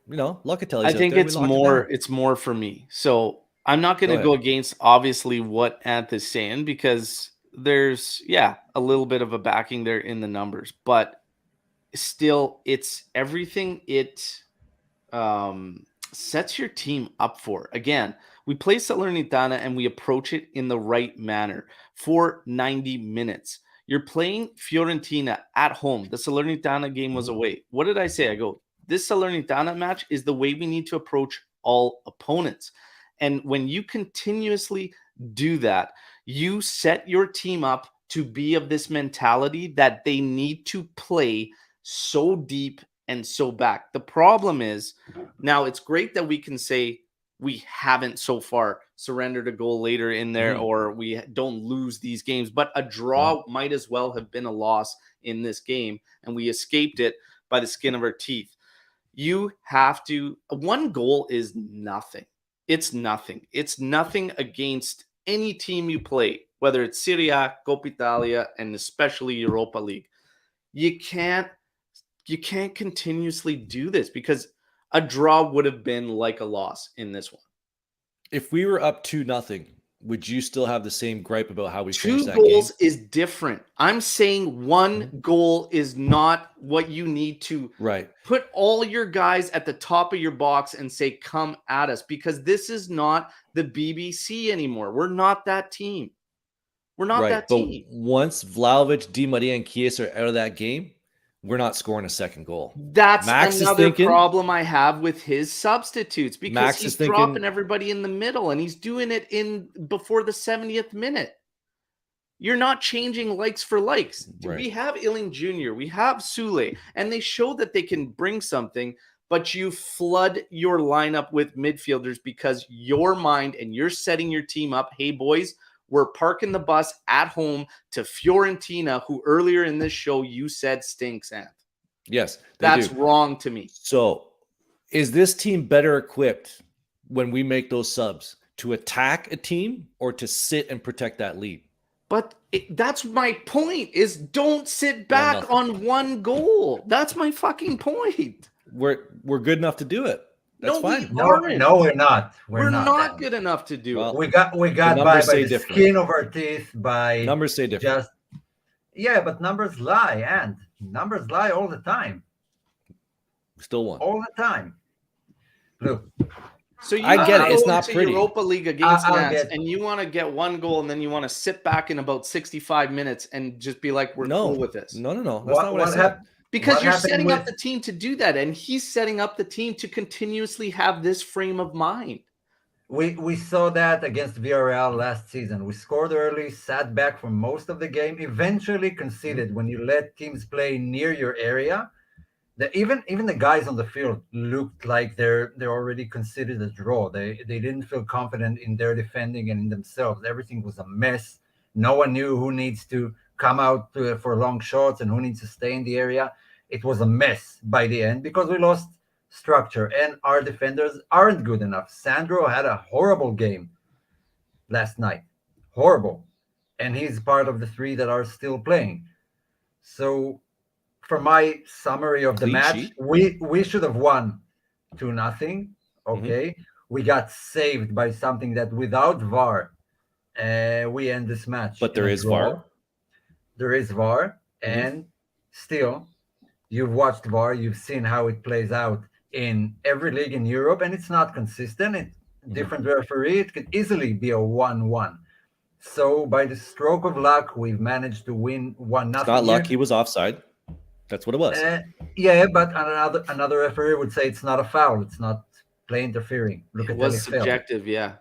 Locatelli's I think out there. it's more for me. So I'm not going to Go go ahead. against obviously what Anth is saying, because there's a little bit of a backing there in the numbers, but still it's everything it sets your team up for. Again, we play Salernitana and we approach it in the right manner for 90 minutes. You're playing Fiorentina at home. The Salernitana game was away. What did I say? I go, this Salernitana match is the way we need to approach all opponents. And when you continuously do that, you set your team up to be of this mentality that they need to play so deep and so back. The problem is, now it's great that we can say we haven't so far surrendered a goal later in there, or we don't lose these games, but a draw might as well have been a loss in this game, and we escaped it by the skin of our teeth. You have to, one goal is nothing. It's nothing. It's nothing against any team you play, whether it's Serie A, Coppa Italia, and especially Europa League. You can't continuously do this, because a draw would have been like a loss in this one. If we were up 2-0, would you still have the same gripe about how we Two finished that game? goals is different. I'm saying one goal is not what you need to put all your guys at the top of your box and say, come at us, because this is not the BBC anymore. We're not that team. We're not that team. But once Vlahovic, Di Maria, and Chiesa are out of that game, we're not scoring a second goal. That's another problem I have with his substitutes, because he's dropping everybody in the middle, and he's doing it before the 70th minute. You're not changing likes for likes. We have Illing Jr., we have Sule, and they show that they can bring something, but you flood your lineup with midfielders because your mind and you're setting your team up. Hey, boys, we're parking the bus at home to Fiorentina, who earlier in this show you said stinks, Anth. Yes, that's wrong to me. So, is this team better equipped when we make those subs to attack a team or to sit and protect that lead? But that's my point, is don't sit back on one goal. That's my fucking point. We're good enough to do it. That's fine. No, we're not. We're not good enough to do it. We got by the skin of our teeth by numbers say different. But numbers lie, and numbers lie all the time. Still won all the time. Look, so you I get it. It's not pretty. Europa League against Nats, and you want to get one goal, and then you want to sit back in about 65 minutes and just be like, "We're cool with this." No. That's not what I said. Because you're setting up the team to do that, and he's setting up the team to continuously have this frame of mind. We saw that against Villarreal last season. We scored early, sat back for most of the game, eventually conceded. When you let teams play near your area, even the guys on the field looked like they're already considered a draw. They didn't feel confident in their defending and in themselves. Everything was a mess. No one knew who needs to come out for long shots and who needs to stay in the area. It was a mess by the end because we lost structure and our defenders aren't good enough. Sandro had a horrible game. last night. Horrible. And he's part of the three that are still playing. So, for my summary of the Clean match, sheet. we should have won 2-0. Okay. We got saved by something that without VAR, we end this match. But there in a is draw. VAR. There is VAR. And still, you've watched VAR, you've seen how it plays out in every league in Europe, and it's not consistent. It's different referee. It could easily be a 1-1. So by the stroke of luck, we've managed to win 1-0. It's not luck. He was offside. That's what it was. Yeah, but another referee would say it's not a foul. It's not play interfering. It was subjective, yeah.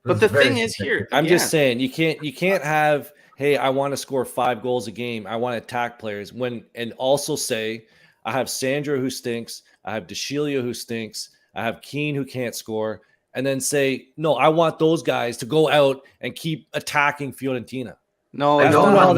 But the thing is here, I'm just saying you can't have, hey, I want to score 5 goals a game. I want to attack players and also say I have Sandro who stinks. I have DeShilio who stinks. I have Keane who can't score. And then say, no, I want those guys to go out and keep attacking Fiorentina. No, that's not how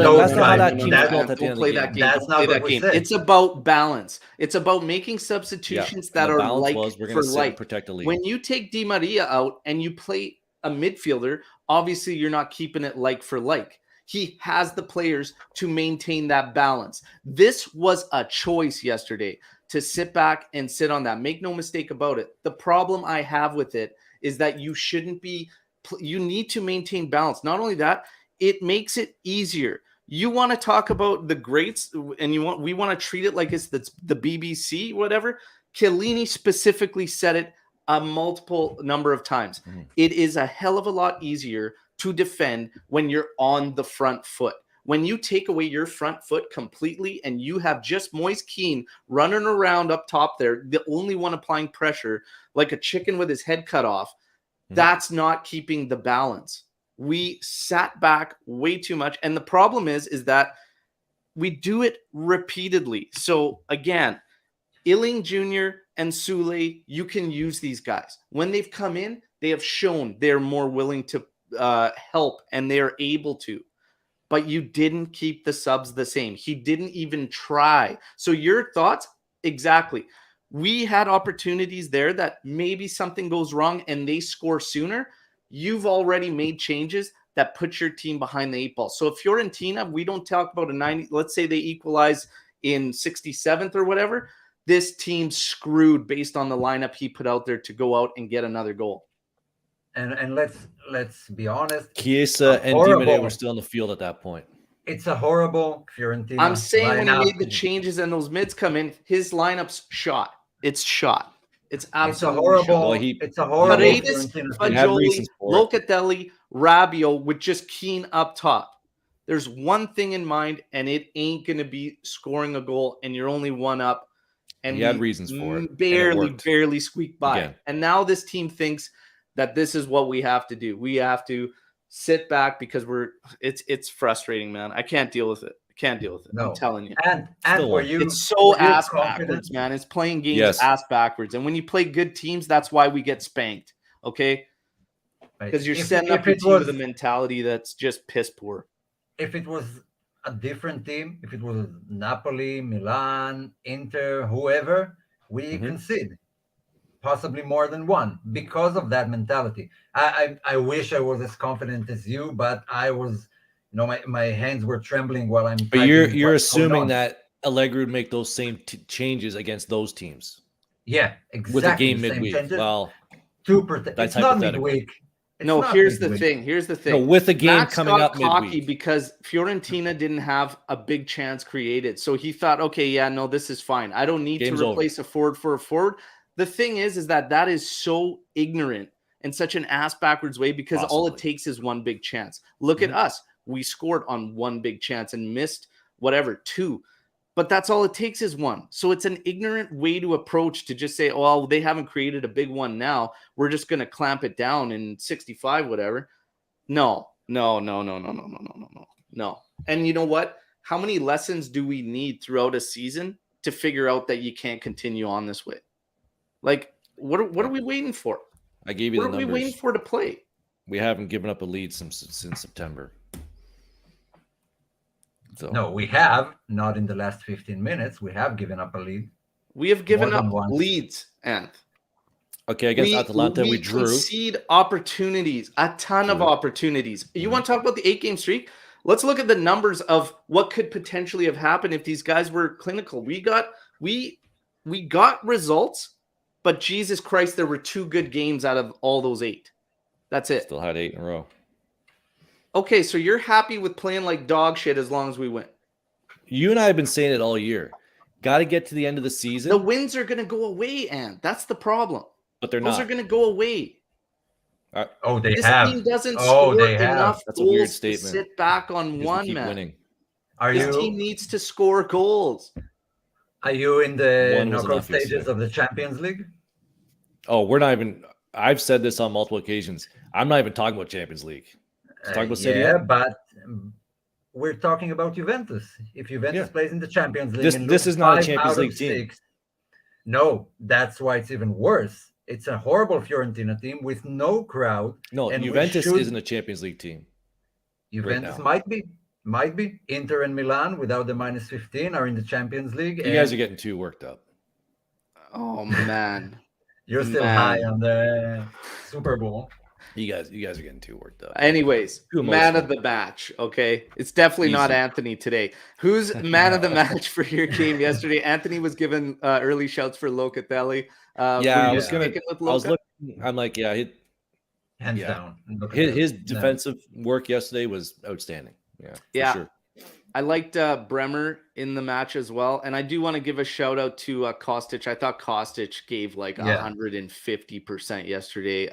that team is built at the end of the game. That's not what we said. It's about balance. It's about making substitutions that are like for like. Protect the lead. When you take Di Maria out and you play a midfielder, obviously you're not keeping it like for like. He has the players to maintain that balance. This was a choice yesterday to sit back and sit on that. Make no mistake about it. The problem I have with it is that you need to maintain balance. Not only that, it makes it easier. You want to talk about the greats and we want to treat it like it's the BBC, whatever. Chiellini specifically said it a multiple number of times. It is a hell of a lot easier to defend when you're on the front foot. When you take away your front foot completely and you have just Moise Keane running around up top there, the only one applying pressure like a chicken with his head cut off, that's not keeping the balance. We sat back way too much. And the problem is that we do it repeatedly. So again, Illing Jr. and Sule, you can use these guys. When they've come in, they have shown they're more willing to help and they're able to. But you didn't keep the subs the same. He didn't even try. So your thoughts? Exactly. We had opportunities there that maybe something goes wrong and they score sooner. You've already made changes that put your team behind the 8 ball. So if Fiorentina, we don't talk about a 90, let's say they equalize in 67th or whatever, this team's screwed based on the lineup he put out there to go out and get another goal. And let's be honest. Chiesa and Di Maria were still on the field at that point. It's a horrible Fiorentina. I'm saying when he made the changes and those mids come in, his lineup's shot. It's shot. It's absolutely horrible. shot. It's a horrible Paredes, Fagioli, Locatelli, Rabiot with just Keane up top. There's one thing in mind, and it ain't going to be scoring a goal, and you're only one up. And he had reasons for it. Barely squeaked by. Again. And now this team thinks that this is what we have to do. We have to sit back because it's frustrating, man. I can't deal with it. No. I'm telling you. And for you, it's so ass backwards, man. It's playing games ass backwards. And when you play good teams, that's why we get spanked. Okay? Because you're setting up your team with a mentality that's just piss poor. If it was a different team, if it was Napoli, Milan, Inter, whoever, we concede possibly more than one because of that mentality. I wish I was as confident as you, but I was, my hands were trembling while I'm. But you're assuming that Allegri would make those same changes against those teams. Yeah, exactly. With a game midweek. Well, to protect. It's not midweek. No, here's the thing. No, with a game coming up midweek. Because Fiorentina didn't have a big chance created. So he thought, okay, this is fine. I don't need to replace a forward for a forward. The thing is that is so ignorant in such an ass backwards way because all it takes is one big chance. Look at us. We scored on one big chance and missed 2. But that's all it takes is one. So it's an ignorant way to approach to just say, oh, they haven't created a big one now. We're just going to clamp it down in 65, whatever. No. And you know what? How many lessons do we need throughout a season to figure out that you can't continue on this way? Like, what are we waiting for? I gave you the numbers. What are we waiting for to play? We haven't given up a lead since September. So. No, we have not in the last 15 minutes. We have given up a lead. We have given up leads, and Okay, against Atalanta, we drew. Concede opportunities, a ton of opportunities. You want to talk about the 8-game streak? Let's look at the numbers of what could potentially have happened if these guys were clinical. We got results, but Jesus Christ, there were 2 good games out of all those 8. That's it. Still had 8 in a row. Okay, so you're happy with playing like dog shit as long as we win. You and I have been saying it all year. Got to get to the end of the season. The wins are going to go away, and that's the problem. But they're Those not. are going to go away. This team doesn't score enough That's a weird goals to statement. sit back on one, keep man. winning. This team needs to score goals. Are you in the One was knockout enough, you stages said. of the Champions League? Oh, we're not even. I've said this on multiple occasions. I'm not even talking about Champions League. Let's talk about City. Yeah, but we're talking about Juventus. If Juventus plays in the Champions League, this is not a Champions League team. No, that's why it's even worse. It's a horrible Fiorentina team with no crowd. No, and Juventus isn't a Champions League team. Juventus might be. Inter and Milan without the -15 are in the Champions League. You guys are getting too worked up. Oh man, you're still high on the Super Bowl. You guys are getting too worked up. Anyways, man of the match. Okay, it's definitely not Anthony today. Who's man of the match for your game yesterday? Anthony was given early shouts for Locatelli. I was looking. I'm like, hands down. His defensive work yesterday was outstanding. Yeah, for sure. I liked Bremer in the match as well, and I do want to give a shout out to Kostic. I thought Kostic gave like 150% yesterday.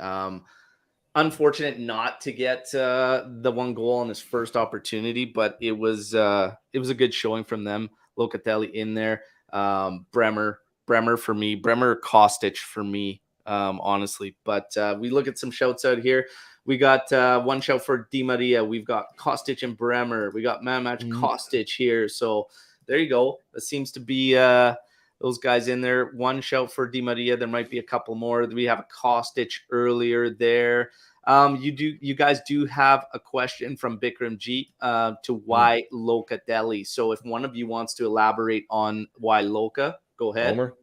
Unfortunate not to get the 1 goal on his first opportunity, but it was a good showing from them. Locatelli in there, Bremer for me, Bremer Kostic for me, honestly. But we look at some shouts out here. We got 1 shout for Di Maria. We've got Kostic and Bremer. We got man match Kostic here. So there you go. That seems to be those guys in there. 1 shout for Di Maria. There might be a couple more. We have a Kostic earlier there. You guys do have a question from Bikram G to why Locatelli. So if one of you wants to elaborate on why Loca, go ahead. Omer?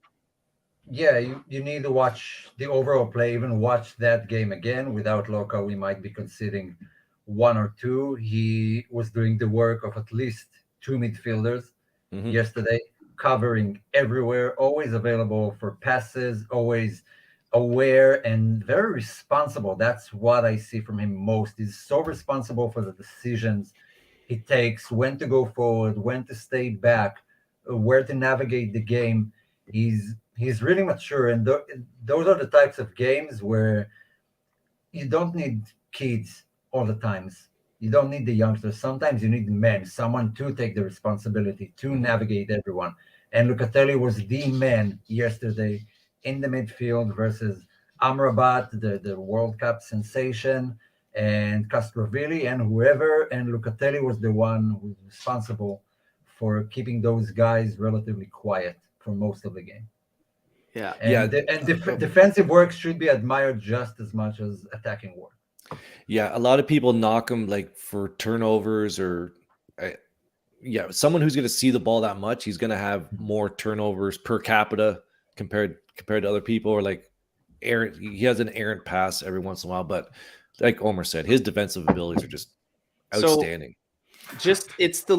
Yeah, you need to watch the overall play, even watch that game again. Without Loca, we might be conceding 1 or 2. He was doing the work of at least 2 midfielders yesterday, covering everywhere, always available for passes, always aware and very responsible. That's what I see from him most. He's so responsible for the decisions he takes, when to go forward, when to stay back, where to navigate the game. He's really mature, and those are the types of games where you don't need kids all the times. You don't need the youngsters. Sometimes you need men, someone to take the responsibility to navigate everyone. And Locatelli was the man yesterday in the midfield versus Amrabat, the World Cup sensation, and Castrovilli and whoever. And Locatelli was the one who was responsible for keeping those guys relatively quiet for most of the game. Defensive work should be admired just as much as attacking work. Yeah, a lot of people knock him like for turnovers or someone who's going to see the ball that much, he's going to have more turnovers per capita compared to other people, or like he has an errant pass every once in a while. But like Omer said, his defensive abilities are just outstanding. It's the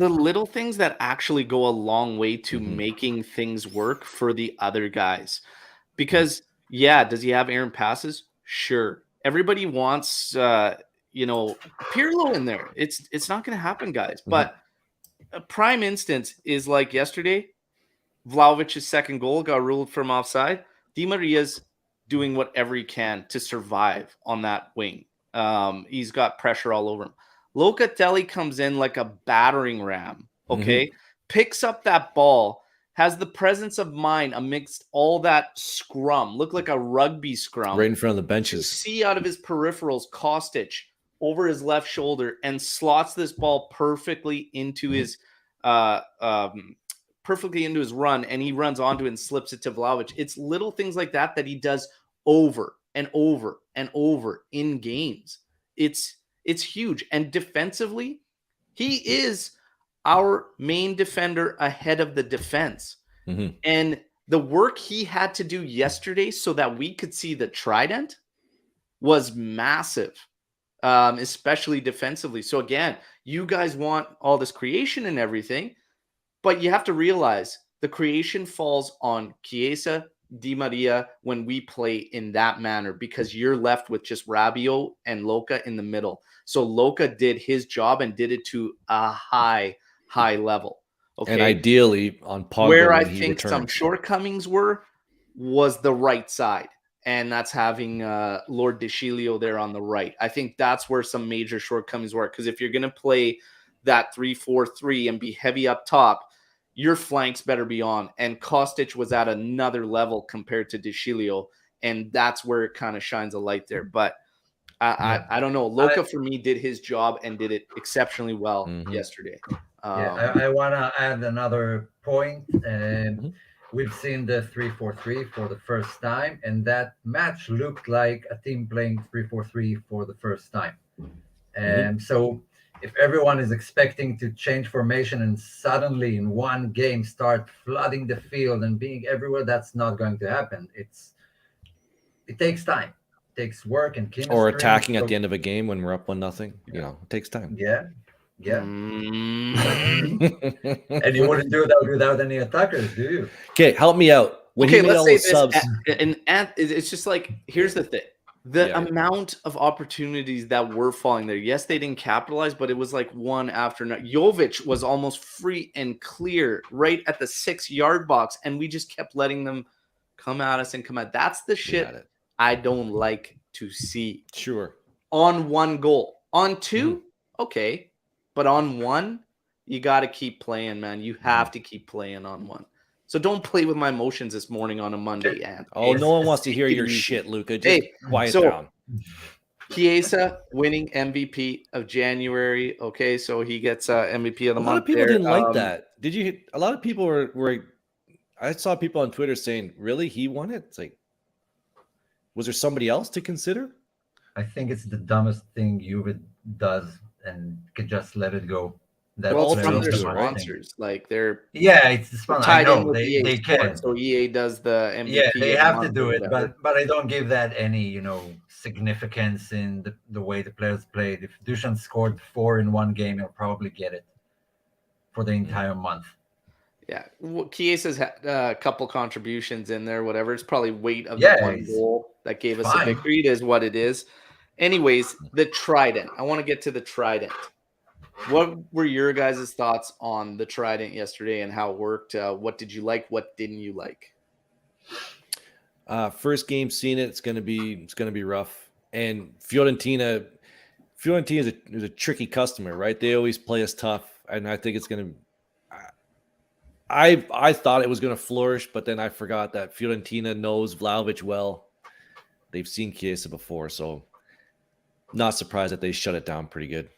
little things that actually go a long way to making things work for the other guys. Because does he have errant passes? Sure. Everybody wants Pirlo in there. It's not going to happen, guys. But a prime instance is like yesterday, Vlahovic's second goal got ruled from offside. Di Maria's doing whatever he can to survive on that wing. He's got pressure all over him. Locatelli comes in like a battering ram, picks up that ball, has the presence of mind amidst all that scrum, look like a rugby scrum. Right in front of the benches. You see out of his peripherals, Kostic over his left shoulder and slots this ball perfectly into his run, and he runs onto it and slips it to Vlahovic. It's little things like that he does over and over and over in games. It's huge. And defensively, he is our main defender ahead of the defense. And the work he had to do yesterday so that we could see the trident was massive, especially defensively. So again, you guys want all this creation and everything, but you have to realize the creation falls on Chiesa, Di Maria when we play in that manner, because you're left with just Rabiot and Luca in the middle. So Luca did his job and did it to a high level. Okay. And ideally on Pogba where I when he think some returns. shortcomings was the right side. And that's having Lord DeCilio there on the right. I think that's where some major shortcomings were. Because if you're going to play that 3-4-3 and be heavy up top, your flanks better be on. And Kostic was at another level compared to DeCilio. And that's where it kind of shines a light there. But I don't know. Luca, for me, did his job and did it exceptionally well yesterday. I want to add another point. We've seen the 3-4-3 for the first time, and that match looked like a team playing 3-4-3 for the first time. So if everyone is expecting to change formation and suddenly in one game start flooding the field and being everywhere, that's not going to happen. It takes time. It takes work and chemistry. Or attacking at the end of a game when we're up 1-0. You know, it takes time. Yeah. And you wouldn't do that without any attackers, do you? Okay, help me out. When he made all those subs, and it's just like, here's the thing. The amount of opportunities that were falling there. Yes, they didn't capitalize, but it was like one after another. Jovic was almost free and clear right at the 6-yard box, and we just kept letting them come at us and come at. That's the shit I don't like to see. Sure. On one goal. On two, okay. But on one, you got to keep playing, man. You have to keep playing on one. So don't play with my emotions this morning on a Monday. And no one wants to hear your shit, Luca. Just quiet down. Chiesa winning MVP of January. Okay, so he gets MVP of the month. A lot of people didn't like that. Did you? A lot of people were. I saw people on Twitter saying, "Really, he won it?" It's like, was there somebody else to consider? I think it's the dumbest thing Juve does, and could just let it go. Well, it's from their sponsors, like they're it's the sponsor. I know they can. So EA does the MVP. Yeah, they have to do it, but I don't give that any significance in the way the players played. If Dusan scored 4 in one game, he'll probably get it for the entire month. Yeah, Chiesa's had a couple contributions in there. Whatever, it's probably weight of the one goal that gave us a victory. It is what it is. Anyways, the trident. I want to get to the trident. What were your guys' thoughts on the trident yesterday and how it worked? What did you like? What didn't you like? First game seeing it, it's gonna be rough. And Fiorentina is a tricky customer, right? They always play us tough, and I think it's gonna. I thought it was gonna flourish, but then I forgot that Fiorentina knows Vlahovic well. They've seen Chiesa before, so not surprised that they shut it down pretty good.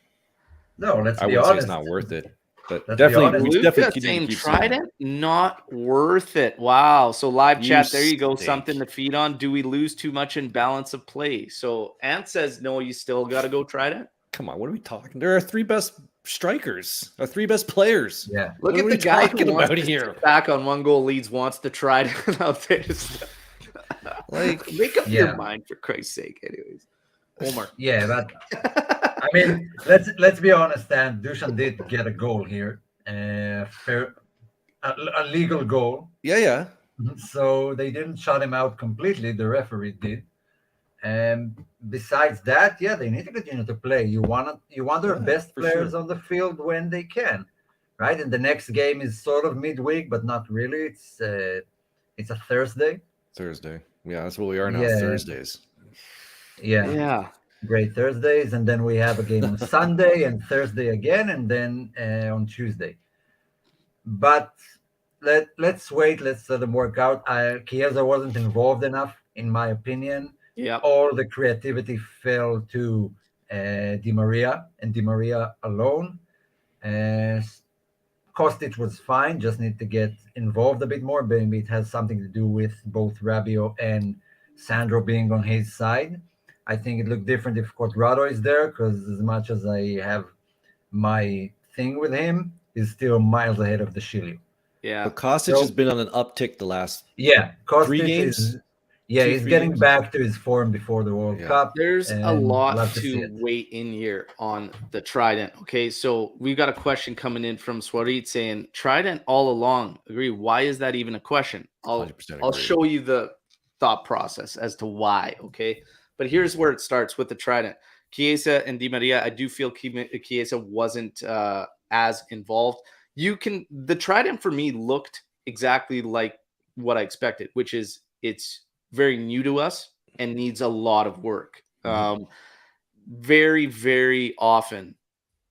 No, let's be I would honest. say it's not worth it, but Let's definitely saying trident, not worth it. Wow. So live chat, there you go. Something to feed on. Do we lose too much in balance of play? So Ant says, no, you still got to go trident. Come on, what are we talking? There are 3 best strikers, our 3 best players. Yeah. Look at the guy who wants to sit back on 1 goal leads, wants to trident out there. Like, make up your mind for Christ's sake. Anyways, Omer. Yeah, but I mean, let's be honest. And Dusan did get a goal here, a legal goal. Yeah. So they didn't shut him out completely. The referee did. And besides that, they need to continue to play. You want their best players on the field when they can, right? And the next game is sort of midweek, but not really. It's a Thursday. Yeah, that's what we are now. Thursdays. Yeah. Great Thursdays, and then we have a game on Sunday and Thursday again, and then on Tuesday. But let's wait. Let's let them work out. Chiesa wasn't involved enough, in my opinion. Yeah. All the creativity fell to Di Maria and Di Maria alone. Kostic was fine, just need to get involved a bit more. Maybe it has something to do with both Rabiot and Sandro being on his side. I think it looked different if Quadrado is there, because as much as I have my thing with him, he's still miles ahead of DeCilio. Yeah. But Kostic has been on an uptick the last Kostic 3 games. is 2, he's 3 getting games? back to his form before the World Yeah. Cup. There's a and lot love to see to it. wait in here on the Trident. Okay, so we've got a question coming in from Swarit saying Trident all along. Agree. Why is that even a question? 100% I'll agree. show you the thought process as to why. Okay, but here's where it starts with the Trident. Chiesa and Di Maria. I do feel Chiesa wasn't as involved. The Trident for me looked exactly like what I expected, which is it's very new to us and needs a lot of work. Very, very often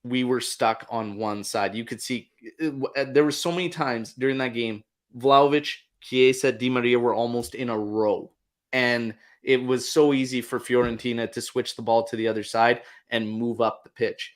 we were stuck on one side. You could see there were so many times during that game, Vlahovic, Chiesa, Di Maria were almost in a row. And it was so easy for Fiorentina to switch the ball to the other side and move up the pitch.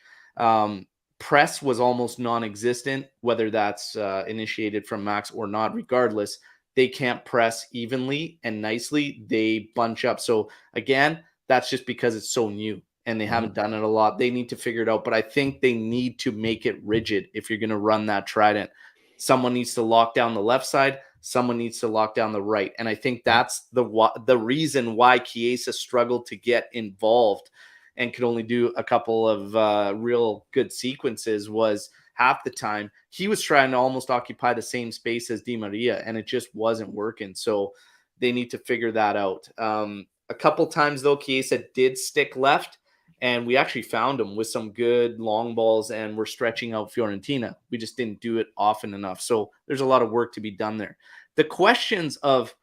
Press was almost non-existent, whether that's initiated from Max or not. Regardless, they can't press evenly and nicely. They bunch up. So again, that's just because it's so new and they haven't done it a lot. They need to figure it out. But I think they need to make it rigid if you're going to run that Trident. Someone needs to lock down the left side. Someone needs to lock down the right. And I think that's the reason why Chiesa struggled to get involved and could only do a couple of real good sequences was half the time he was trying to almost occupy the same space as Di Maria, and it just wasn't working. So they need to figure that out. A couple times, though, Chiesa did stick left, and we actually found him with some good long balls, and we're stretching out Fiorentina. We just didn't do it often enough. So there's a lot of work to be done there. The questions of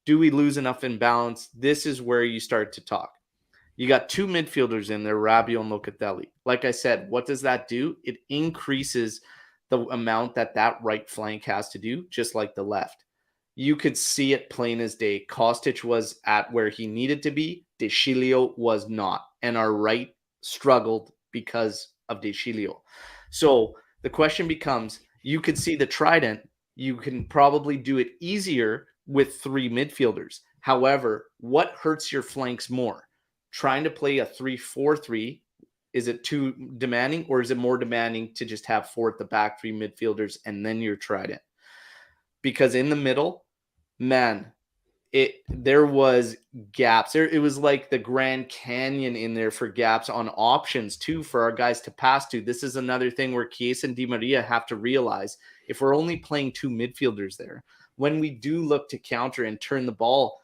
do we lose enough in balance, this is where you start to talk. You got 2 midfielders in there, Rabiot and Locatelli. Like I said, what does that do? It increases the amount that right flank has to do, just like the left. You could see it plain as day. Kostic was at where he needed to be. De Sciglio was not. And our right struggled because of De Sciglio. So the question becomes, you could see the Trident. You can probably do it easier with 3 midfielders. However, what hurts your flanks more? Trying to play a 3-4-3, is it too demanding, or is it more demanding to just have 4 at the back, 3 midfielders, and then you're Trident? Because in the middle, man, there was gaps. It was like the Grand Canyon in there for gaps on options too for our guys to pass to. This is another thing where Chiesa and Di Maria have to realize if we're only playing 2 midfielders there, when we do look to counter and turn the ball,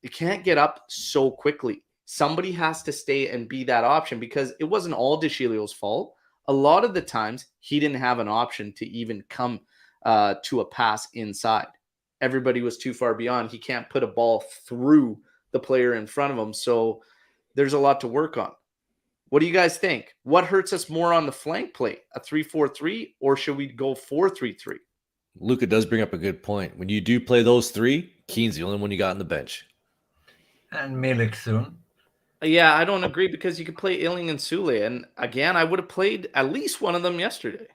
you can't get up so quickly. Somebody has to stay and be that option because it wasn't all De Sciglio's fault. A lot of the times he didn't have an option to even come to a pass inside. Everybody was too far beyond. He can't put a ball through the player in front of him. So there's a lot to work on. What do you guys think? What hurts us more on the flank play? A 3-4-3, or should we go 4-3-3? Luca does bring up a good point. When you do play those 3, Keane's the only one you got on the bench. And Milik soon. Yeah, I don't agree because you could play Illing and Sule. And again, I would have played at least one of them yesterday.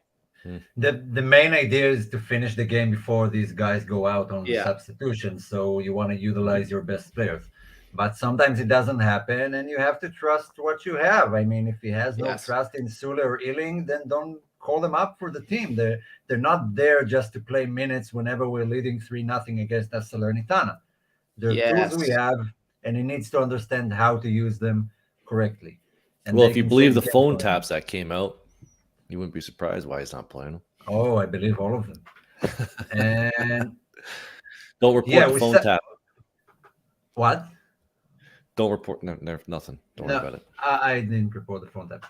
The main idea is to finish the game before these guys go out on substitution. So you want to utilize your best players. But sometimes it doesn't happen, and you have to trust what you have. I mean, if he has no trust in Sule or Illing, then don't call them up for the team. They're not there just to play minutes whenever we're leading 3-0 against Salernitana. They're tools we have, and he needs to understand how to use them correctly. And well, if you believe the phone taps that came out, you wouldn't be surprised why he's not playing them. Oh, I believe all of them. And don't report the phone tap. What? Don't report nothing. Don't worry about it. I didn't report the phone tap.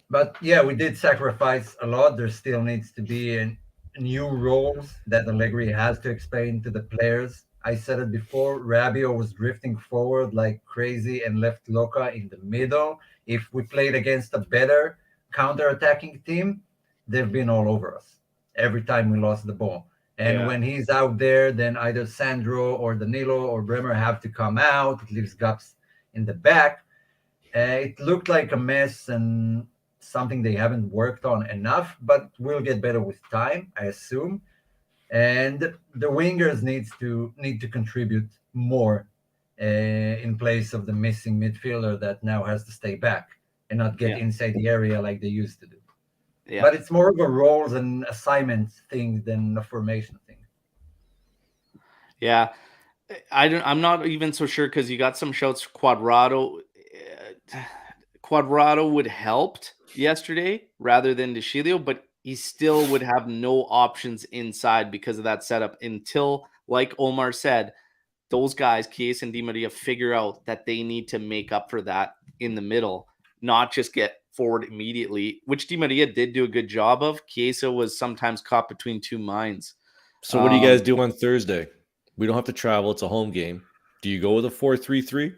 But yeah, we did sacrifice a lot. There still needs to be new roles that Allegri has to explain to the players. I said it before, Rabiot was drifting forward like crazy and left Luca in the middle. If we played against a better counter-attacking team, they've been all over us every time we lost the ball. And when he's out there, then either Sandro or Danilo or Bremer have to come out. It leaves gaps in the back. It looked like a mess and something they haven't worked on enough, but will get better with time, I assume. And the wingers need to contribute more in place of the missing midfielder that now has to stay back and not get inside the area like they used to do. Yeah. But it's more of a roles and assignment thing than a formation thing. Yeah. I'm not even so sure because you got some shouts. Quadrado would helped yesterday rather than DeCilio, but he still would have no options inside because of that setup until, like Omar said, those guys, Chiesa and Di Maria, figure out that they need to make up for that in the middle, not just get forward immediately, which Di Maria did do a good job of. Chiesa was sometimes caught between two minds. So what do you guys do on Thursday? We don't have to travel. It's a home game. Do you go with a 4-3-3?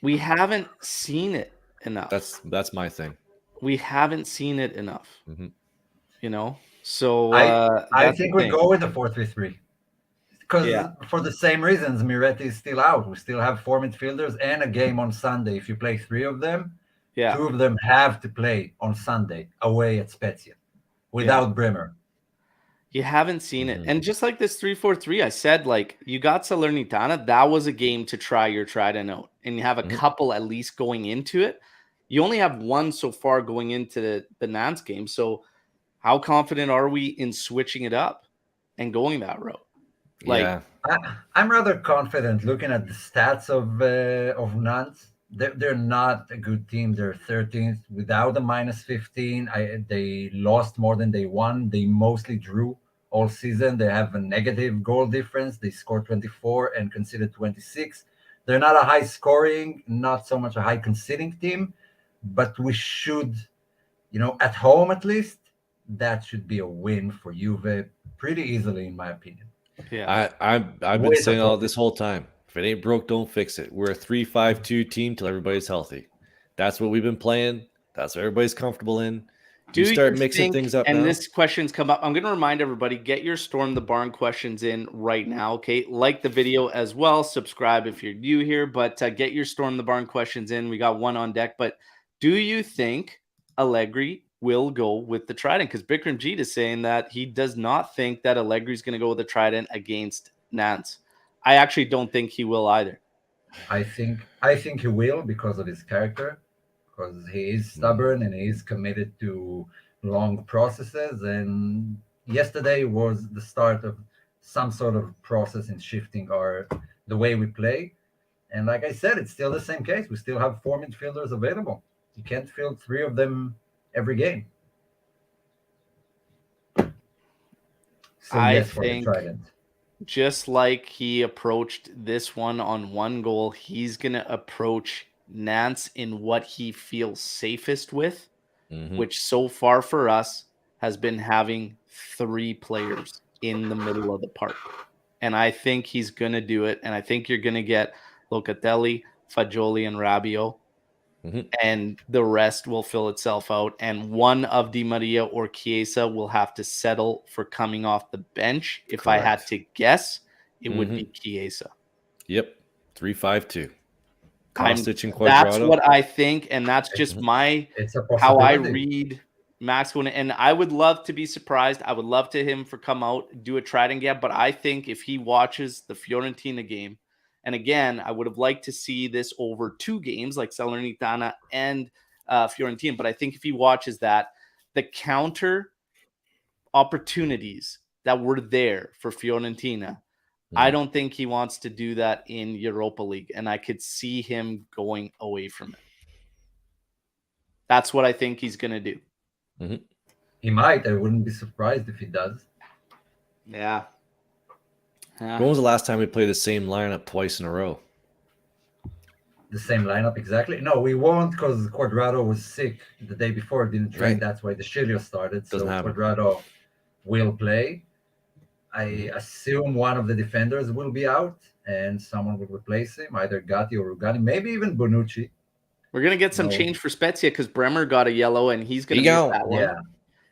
We haven't seen it enough. That's my thing. We haven't seen it enough. Mhm. You know? So I think we go with the 4-3-3. Because for the same reasons, Miretti is still out. We still have 4 midfielders and a game on Sunday. If you play 3 of them, 2 of them have to play on Sunday away at Spezia without Bremer. You haven't seen it. And just like this 3-4-3, I said, like, you got Salernitana. That was a game to try your trident out. And you have a couple at least going into it. You only have one so far going into the Nantes game. So how confident are we in switching it up and going that route? Like, I'm rather confident looking at the stats of Nantes. They're not a good team. They're 13th without a -15. They lost more than they won. They mostly drew all season. They have a negative goal difference. They scored 24 and conceded 26. They're not a high scoring, not so much a high conceding team, but we should, at home at least, that should be a win for Juve pretty easily, in my opinion. Yeah, I've been saying all this whole time. If it ain't broke, don't fix it. We're a 3-5-2 team till everybody's healthy. That's what we've been playing. That's what everybody's comfortable in. Do you start mixing things up and now? This question's come up. I'm going to remind everybody, get your Storm the Barn questions in right now, okay? Like the video as well. Subscribe if you're new here, but get your Storm the Barn questions in. We got one on deck. But do you think Allegri will go with the trident? Because Bikram Jeet is saying that he does not think that Allegri is going to go with the trident against Nantes. I actually don't think he will either. I think he will because of his character, because he is stubborn and he is committed to long processes. And yesterday was the start of some sort of process in shifting the way we play. And like I said, it's still the same case. We still have 4 midfielders available. You can't field 3 of them every game. So yes, for the trident. Just like he approached this one on one goal, he's going to approach Nantes in what he feels safest with, which so far for us has been having 3 players in the middle of the park. And I think he's going to do it. And I think you're going to get Locatelli, Fagioli, and Rabiot. And the rest will fill itself out. And one of Di Maria or Chiesa will have to settle for coming off the bench. If I had to guess, it would be Chiesa. Yep. 3-5-2. Kostic and Quadrado. That's what I think. And that's just how I read Max. And I would love to be surprised. I would love to him for come out, do a trident gap. But I think if he watches the Fiorentina game, and again, I would have liked to see this over 2 games like Salernitana and Fiorentina. But I think if he watches that, the counter opportunities that were there for Fiorentina, I don't think he wants to do that in Europa League. And I could see him going away from it. That's what I think he's going to do. He might. I wouldn't be surprised if he does. Yeah. When was the last time we played the same lineup twice in a row? The same lineup exactly? No, we won't because Quadrado was sick the day before. Didn't train. Right. That's why the Chilio started. So Quadrado will play. I assume one of the defenders will be out and someone will replace him, either Gatti or Rugani, maybe even Bonucci. We're going to get some change for Spezia because Bremer got a yellow and he's going to miss that one. Yeah.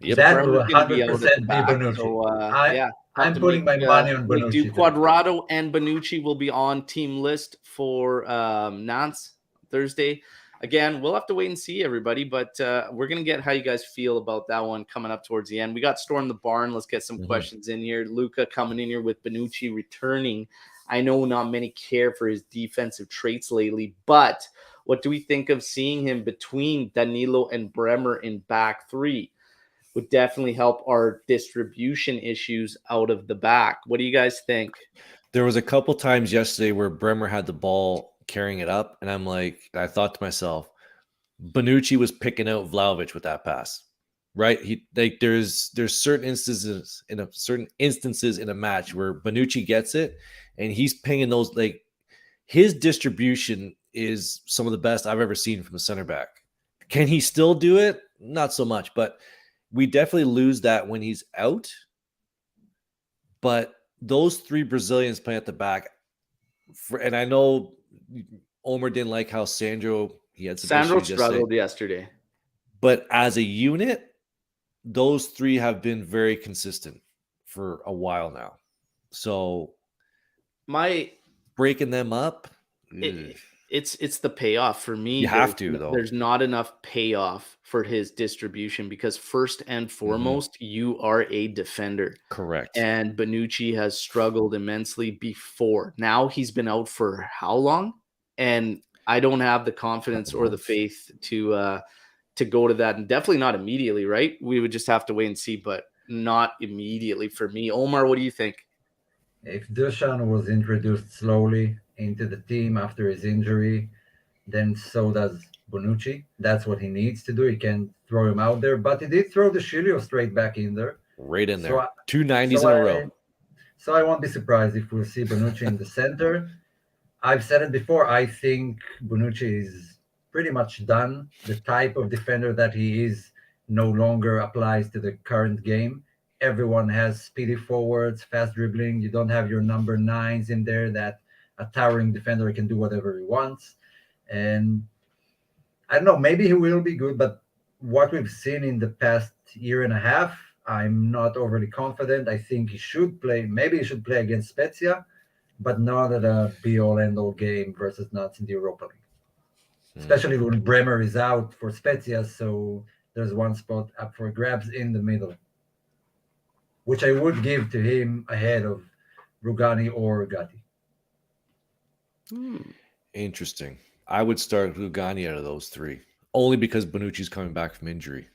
Yep. That will 100% be Bonucci. So, I'm putting my money on Bonucci. We do Quadrado and Bonucci will be on team list for Nantes Thursday. Again, we'll have to wait and see, everybody, but we're going to get how you guys feel about that one coming up towards the end. We got Storm the Barn. Let's get some questions in here. Luca coming in here with Bonucci returning. I know not many care for his defensive traits lately, but what do we think of seeing him between Danilo and Bremer in back 3? would definitely help our distribution issues out of the back. What do you guys think? There was a couple times yesterday where Bremer had the ball carrying it up, and I thought to myself, Bonucci was picking out Vlahovic with that pass, right? There's certain instances in a match where Bonucci gets it, and he's pinging those. His distribution is some of the best I've ever seen from a center back. Can he still do it? Not so much, but we definitely lose that when he's out. But those three Brazilians playing at the back, and I know Omer didn't like how Sandro struggled yesterday. But as a unit, those three have been very consistent for a while now. So breaking them up, it's the payoff for me. You have to, though. There's not enough payoff for his distribution because first and foremost, you are a defender. Correct. And Bonucci has struggled immensely before. Now he's been out for how long? And I don't have the confidence or the faith to go to that, and definitely not immediately, right? We would just have to wait and see, but not immediately for me. Omar, what do you think? If Dusan was introduced slowly into the team after his injury, then so does Bonucci. That's what he needs to do. He can't throw him out there, but he did throw the Shilio straight back in there. Right in there. 2 90s in a row. So I won't be surprised if we'll see Bonucci in the center. I've said it before. I think Bonucci is pretty much done. The type of defender that he is no longer applies to the current game. Everyone has speedy forwards, fast dribbling. You don't have your number 9s in there that a towering defender can do whatever he wants. And I don't know, maybe he will be good, but what we've seen in the past year and a half, I'm not overly confident. I think he should play. Maybe he should play against Spezia, but not at a be-all, end-all game versus Nuts in the Europa League. Especially when Bremer is out for Spezia, so there's one spot up for grabs in the middle, which I would give to him ahead of Rugani or Gatti. Interesting. I would start Rugani out of those three, only because Bonucci's coming back from injury.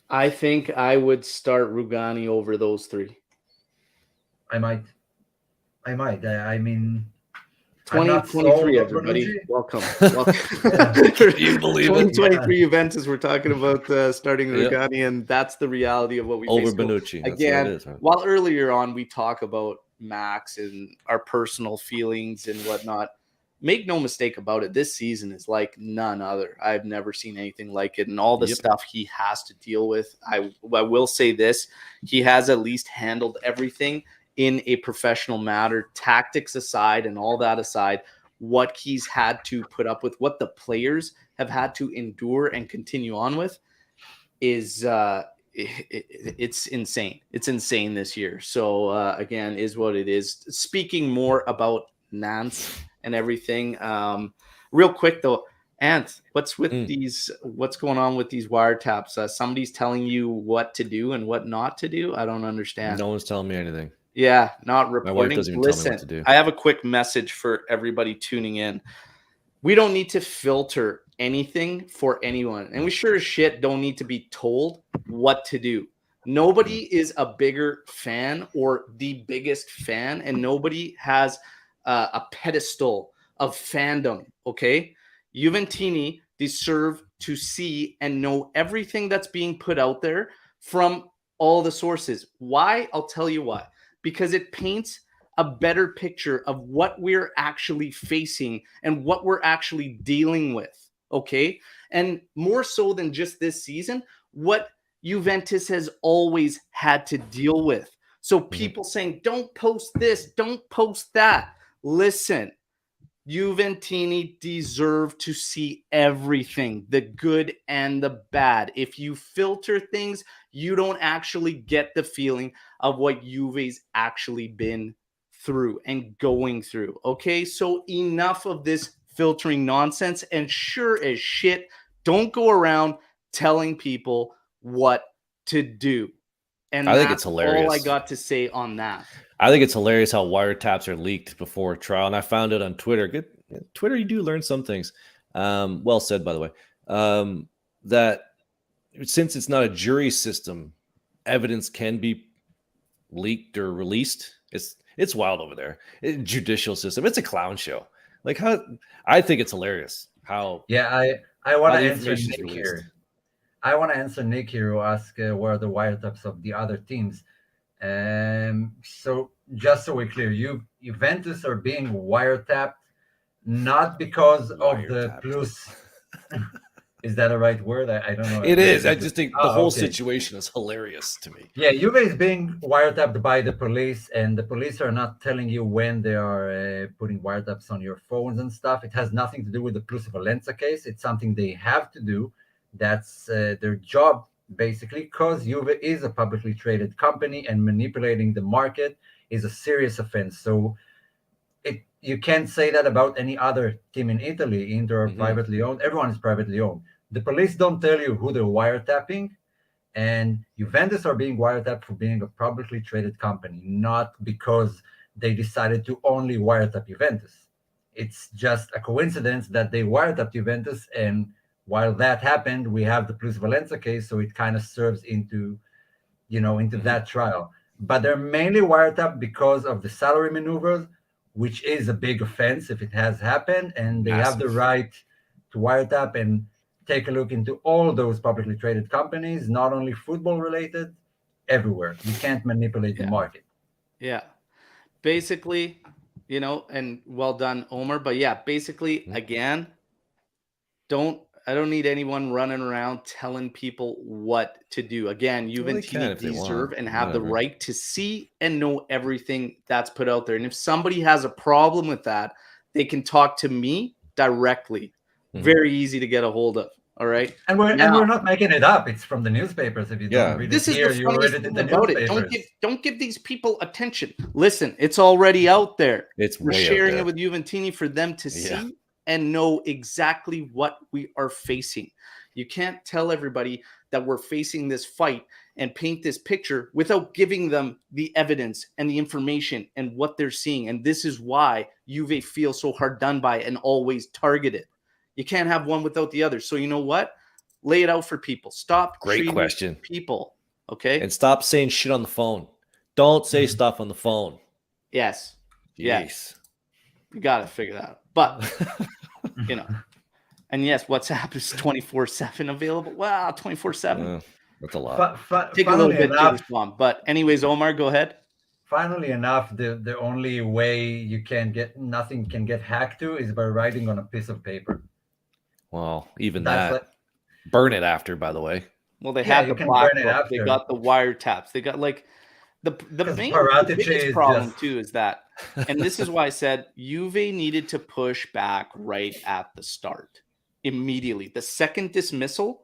I think I would start Rugani over those three. I might. I mean, 2023, everybody. Welcome. You believe it? 2023 Juventus. We're talking about starting Rugani, and that's the reality of what we over face. Bonucci. Again, while earlier on we talk about Max and our personal feelings and whatnot, make no mistake about it. This season is like none other. I've never seen anything like it, and all the stuff he has to deal with. I will say this: he has at least handled everything in a professional manner, tactics aside and all that aside. What he's had to put up with, what the players have had to endure and continue on with, is it's insane. It's insane this year. So again, is what it is. Speaking more about Nance and everything, real quick though, Ant, what's with these? What's going on with these wiretaps? Somebody's telling you what to do and what not to do. I don't understand. No one's telling me anything. Yeah, not reporting. My wife doesn't even tell me what to do. I have a quick message for everybody tuning in. We don't need to filter anything for anyone, and we sure as shit don't need to be told what to do. Nobody is a bigger fan or the biggest fan, and nobody has a pedestal of fandom, okay? Juventini deserve to see and know everything that's being put out there from all the sources. Why? I'll tell you why. Because it paints a better picture of what we're actually facing and what we're actually dealing with, okay? And more so than just this season, what Juventus has always had to deal with. So people saying, don't post this, don't post that. Listen, Juventini deserve to see everything, the good and the bad. If you filter things, you don't actually get the feeling of what Juve's actually been through and going through. Okay, so enough of this filtering nonsense, and sure as shit, don't go around telling people what to do. And I think it's hilarious. All I got to say on that. I think it's hilarious how wiretaps are leaked before trial, and I found it on Twitter. Good Twitter, you do learn some things. Well said, by the way. That since it's not a jury system evidence can be leaked or released. It's wild over there. Judicial system. It's a clown show. Like how I think it's hilarious how I want how to the answer information is Nick released. here. I want to answer Nick here who asked what are the wiretaps of the other teams. So just so we're clear, Juventus are being wiretapped not because of the Wiretapped. plus. Is that a right word? I don't know. It is. I just think the Oh, whole okay. situation is hilarious to me. Yeah, Juve is being wiretapped by the police, and the police are not telling you when they are putting wiretaps on your phones and stuff. It has nothing to do with the Plusvalenza case. It's something they have to do. That's their job, basically, because Juve is a publicly traded company, and manipulating the market is a serious offense. So you can't say that about any other team in Italy. Inter are privately owned. Everyone is privately owned. The police don't tell you who they're wiretapping. And Juventus are being wiretapped for being a publicly traded company, not because they decided to only wiretap Juventus. It's just a coincidence that they wiretapped Juventus, and while that happened, we have the Plusvalenza case, so it kind of serves into that trial. But they're mainly wiretapped because of the salary maneuvers, which is a big offense if it has happened, and they have the Massive. right to wiretap and take a look into all those publicly traded companies, not only football related, everywhere. You can't manipulate the market. Yeah. Basically, and well done, Omer. But yeah, basically, again, I don't need anyone running around telling people what to do. Again, Juventus deserve and have the right to see and know everything that's put out there. And if somebody has a problem with that, they can talk to me directly. Very easy to get a hold of. All right. And we're not making it up. It's from the newspapers. If you don't read this it here, is the you read funniest it in thing the about newspapers. it. Don't give these people attention. Listen, it's already out there. We're sharing it with Juventini for them to see and know exactly what we are facing. You can't tell everybody that we're facing this fight and paint this picture without giving them the evidence and the information and what they're seeing. And this is why Juve feels so hard done by and always targeted. You can't have one without the other. So you know what? Lay it out for people. Stop treating people. Okay. And stop saying shit on the phone. Don't say stuff on the phone. Yes. Jeez. Yes. You got to figure that out. But, and yes, WhatsApp is 24/7 available. Wow, 24/7. That's a lot. Take a little bit to respond. But anyways, Omar, go ahead. Funnily enough, the only way nothing can get hacked to is by writing on a piece of paper. Well, even that. Burn it after, by the way. Well, they had the black book. They got the wiretaps. They got the biggest problem too is that, and this is why I said Juve needed to push back right at the start, immediately. The second dismissal,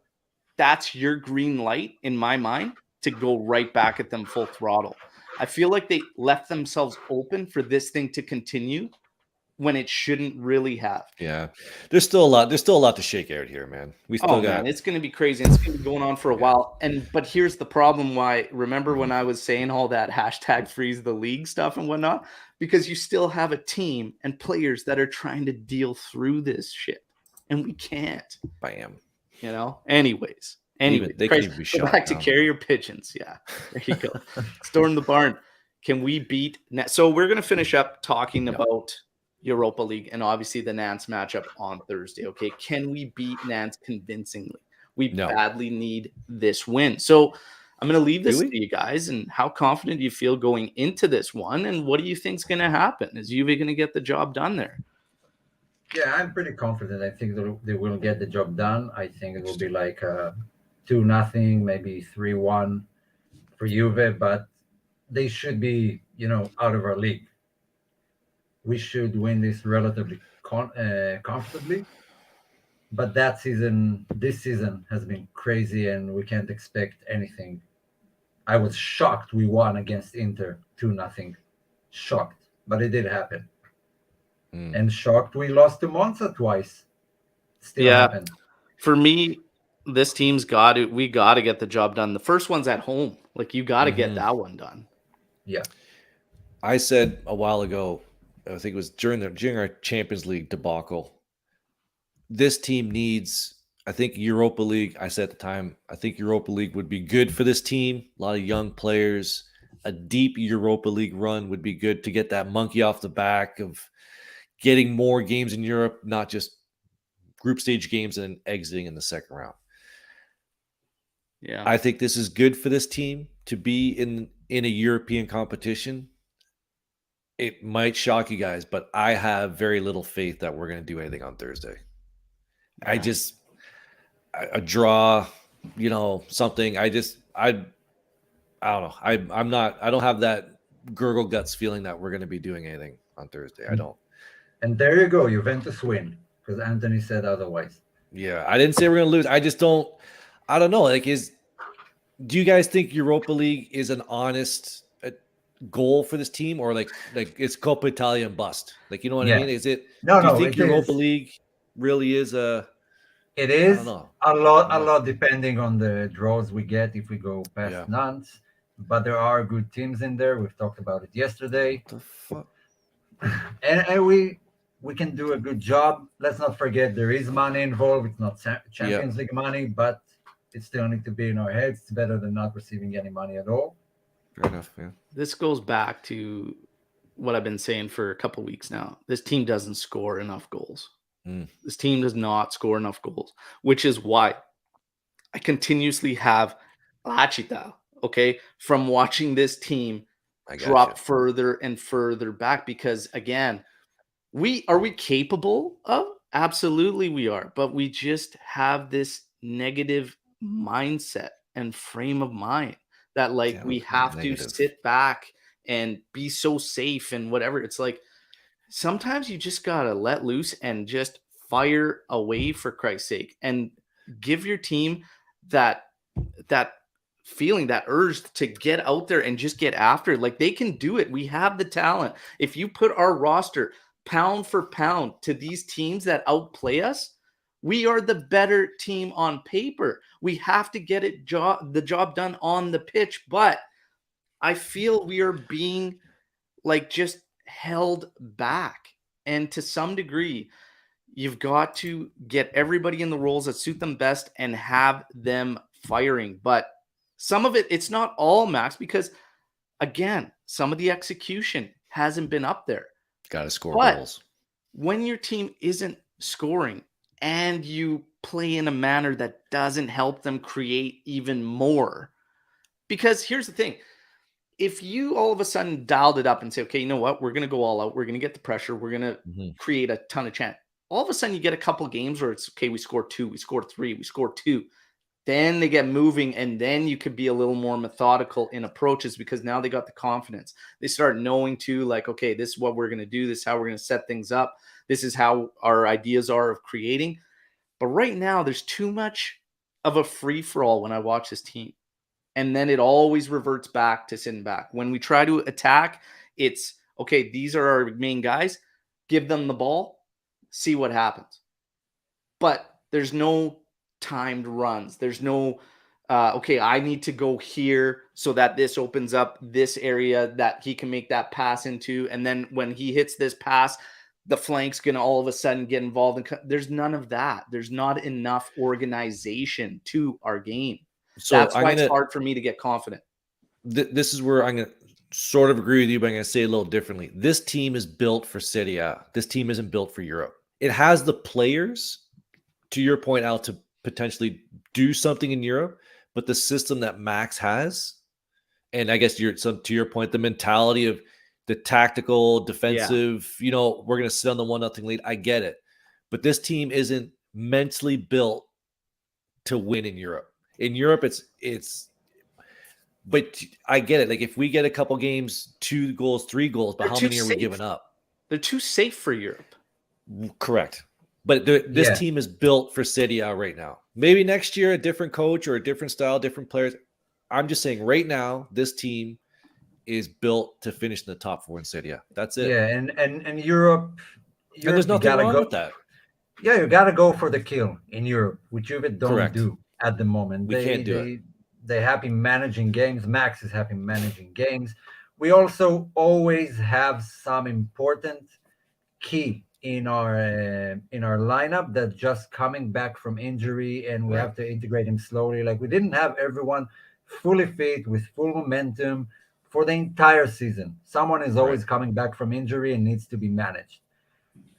that's your green light in my mind to go right back at them full throttle. I feel like they left themselves open for this thing to continue when it shouldn't really have. Yeah. There's still a lot to shake out here, man. We still man, it's going to be crazy. It's going to be going on for a while. But here's the problem why. Remember when I was saying all that hashtag freeze the league stuff and whatnot? Because you still have a team and players that are trying to deal through this shit. And we can't. Bam. Anyways. They could be shot go back to carrier pigeons. Yeah. There you go. Storm the barn. Can we beat? So we're going to finish up talking about Europa League and obviously the Nantes matchup on Thursday. Okay, can we beat Nantes convincingly? We badly need this win. So I'm going to leave this to you guys. And how confident do you feel going into this one? And what do you think is going to happen? Is Juve going to get the job done there? Yeah, I'm pretty confident. I think they will get the job done. I think it will be like 2-0, maybe 3-1 for Juve, but they should be, out of our league. We should win this relatively comfortably. But this season has been crazy, and we can't expect anything. I was shocked we won against Inter 2-0. Shocked, but it did happen. And shocked we lost to Monza twice. Still happened. For me, this team's we got to get the job done. The first one's at home. Like, you got to get that one done. Yeah. I said a while ago, I think it was during our Champions League debacle, this team needs I think Europa League, I said at the time, I think Europa League would be good for this team. A lot of young players. A deep Europa League run would be good to get that monkey off the back of getting more games in Europe, not just group stage games and exiting in the second round. Yeah. I think this is good for this team to be in a European competition. It might shock you guys, but I have very little faith that we're going to do anything on Thursday. Yeah. A draw, something. I don't know. I don't have that gurgle guts feeling that we're going to be doing anything on Thursday. I don't. And there you go, Juventus win, because Anthony said otherwise. Yeah, I didn't say we're going to lose. I just don't. I don't know. Like, do you guys think Europa League is an honest goal for this team, or like it's Coppa Italia and bust? Like, you know what I mean? Is it? No, do you think it Europa is. League really is a? It is I don't know. a lot depending on the draws we get if we go past Nantes. But there are good teams in there. We've talked about it yesterday. What the fuck? And we can do a good job. Let's not forget there is money involved. It's not Champions League money, but it still needs to be in our heads. It's better than not receiving any money at all. Fair enough, yeah. This goes back to what I've been saying for a couple of weeks now. This team doesn't score enough goals. This team does not score enough goals, which is why I continuously have Lachita, from watching this team drop further and further back. Because again, are we capable of? Absolutely we are, but we just have this negative mindset and frame of mind that we have to sit back and be so safe and whatever. It's like sometimes you just gotta let loose and just fire away, for Christ's sake, and give your team that feeling, that urge to get out there and just get after it. Like, they can do it. We have the talent. If you put our roster pound for pound to these teams that outplay us, we are the better team on paper. We have to get the job done on the pitch, but I feel we are being just held back. And to some degree, you've got to get everybody in the roles that suit them best and have them firing. But some of it's not all, Max, because again, some of the execution hasn't been up there. Got to score goals. When your team isn't scoring and you play in a manner that doesn't help them create even more, because here's the thing. If you all of a sudden dialed it up and say, okay, you know what? We're going to go all out. We're going to get the pressure. We're going to create a ton of chance. All of a sudden you get a couple games where it's, okay, we score 2, we score 3, we score 2. Then they get moving, and then you could be a little more methodical in approaches, because now they got the confidence. They start knowing too, okay, this is what we're going to do. This is how we're going to set things up. This is how our ideas are of creating. But right now there's too much of a free-for-all when I watch this team. And then it always reverts back to sitting back. When we try to attack, it's, okay, these are our main guys. Give them the ball. See what happens. But there's no timed runs. There's no, okay, I need to go here so that this opens up this area that he can make that pass into. And then when he hits this pass, the flank's going to all of a sudden get involved. There's none of that. There's not enough organization to our game. So that's why it's hard for me to get confident. This is where I'm going to sort of agree with you, but I'm going to say it a little differently. This team is built for Serie A. This team isn't built for Europe. It has the players, to your point, Al, to potentially do something in Europe, but the system that Max has, and I guess to your point, the mentality of the tactical, defensive, we're going to sit on the 1-0 lead. I get it. But this team isn't mentally built to win in Europe. In Europe, but I get it. Like, if we get a couple games, 2 goals, 3 goals, but how many are we giving up? They're too safe for Europe. Correct. But this team is built for Serie A right now. Maybe next year, a different coach or a different style, different players. I'm just saying right now, this team is built to finish in the top 4 in Serie A. That's it. Yeah, and Europe, and there's nothing wrong with that. Yeah, you got to go for the kill in Europe, which Juve don't do at the moment. We can't do it. They're happy managing games. Max is happy managing games. We also always have some important key in our lineup that's just coming back from injury, and we Right. have to integrate him slowly. Like we didn't have everyone fully fit with full momentum for the entire season. Someone is always Right. coming back from injury and needs to be managed.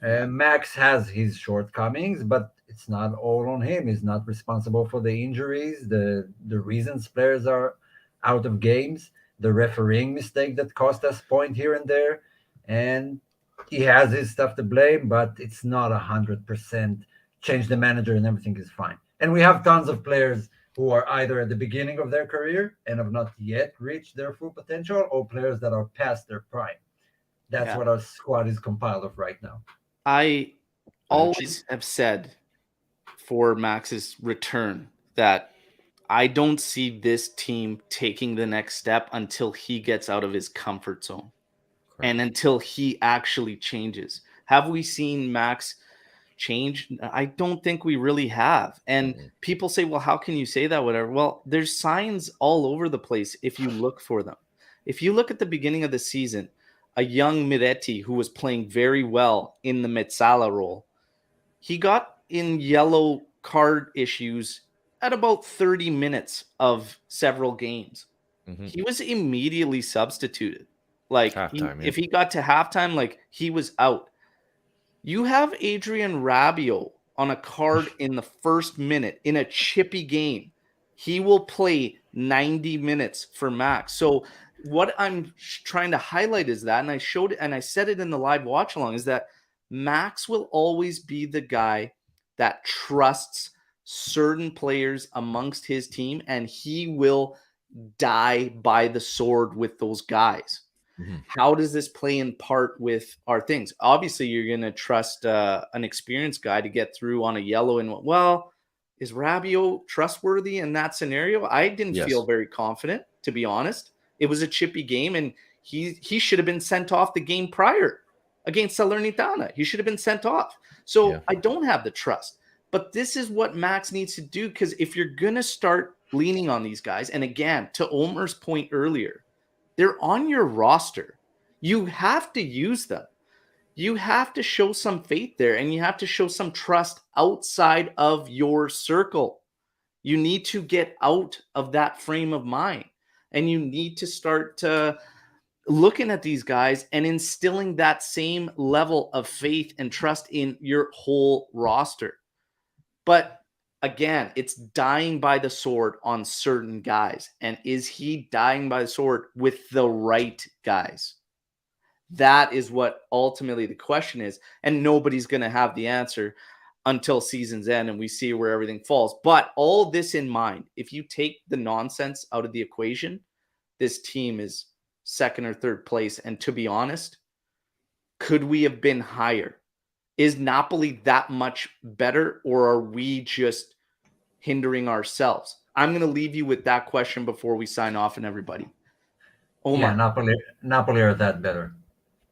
Yeah. Max has his shortcomings, but it's not all on him. He's not responsible for the injuries, the reasons players are out of games, the refereeing mistake that cost us point here and there, and he has his stuff to blame. But it's not 100% change the manager and everything is fine. And we have tons of players who are either at the beginning of their career and have not yet reached their full potential, or players that are past their prime. That's Yeah. what our squad is compiled of right now. I always have said for Max's return that I don't see this team taking the next step until he gets out of his comfort zone and until he actually changes. Have we seen Max change? I don't think we really have. And people say, well, how can you say that? Whatever. Well, there's signs all over the place if you look for them. If you look at the beginning of the season, a young Miretti who was playing very well in the Mezzala role, he got in yellow card issues at about 30 minutes of several games. He was immediately substituted. Like Halftime, yeah. if he got to halftime, like he was out. You have Adrian Rabiot on a card in the first minute in a chippy game. He will play 90 minutes for Max. So what I'm trying to highlight is that, and I showed it and I said it in the live watch along, is that Max will always be the guy that trusts certain players amongst his team, and he will die by the sword with those guys. How does this play in part with our things? Obviously, you're going to trust an experienced guy to get through on a yellow. And well, is Rabiot trustworthy in that scenario? I didn't Yes. feel very confident, to be honest. It was a chippy game, and he should have been sent off the game prior against Salernitana. He should have been sent off. So Yeah. I don't have the trust. But this is what Max needs to do, because if you're going to start leaning on these guys, and again, to Omer's point earlier, they're on your roster. You have to use them. You have to show some faith there, and you have to show some trust outside of your circle. You need to get out of that frame of mind, and you need to start looking at these guys and instilling that same level of faith and trust in your whole roster. But again, it's dying by the sword on certain guys. And is he dying by the sword with the right guys? That is what ultimately the question is. And nobody's going to have the answer until season's end and we see where everything falls. But all this in mind, if you take the nonsense out of the equation, this team is second or third place. And to be honest, could we have been higher? Is Napoli that much better, or are we just hindering ourselves? I'm going to leave you with that question before we sign off and everybody. Omer. Yeah, Napoli are that better.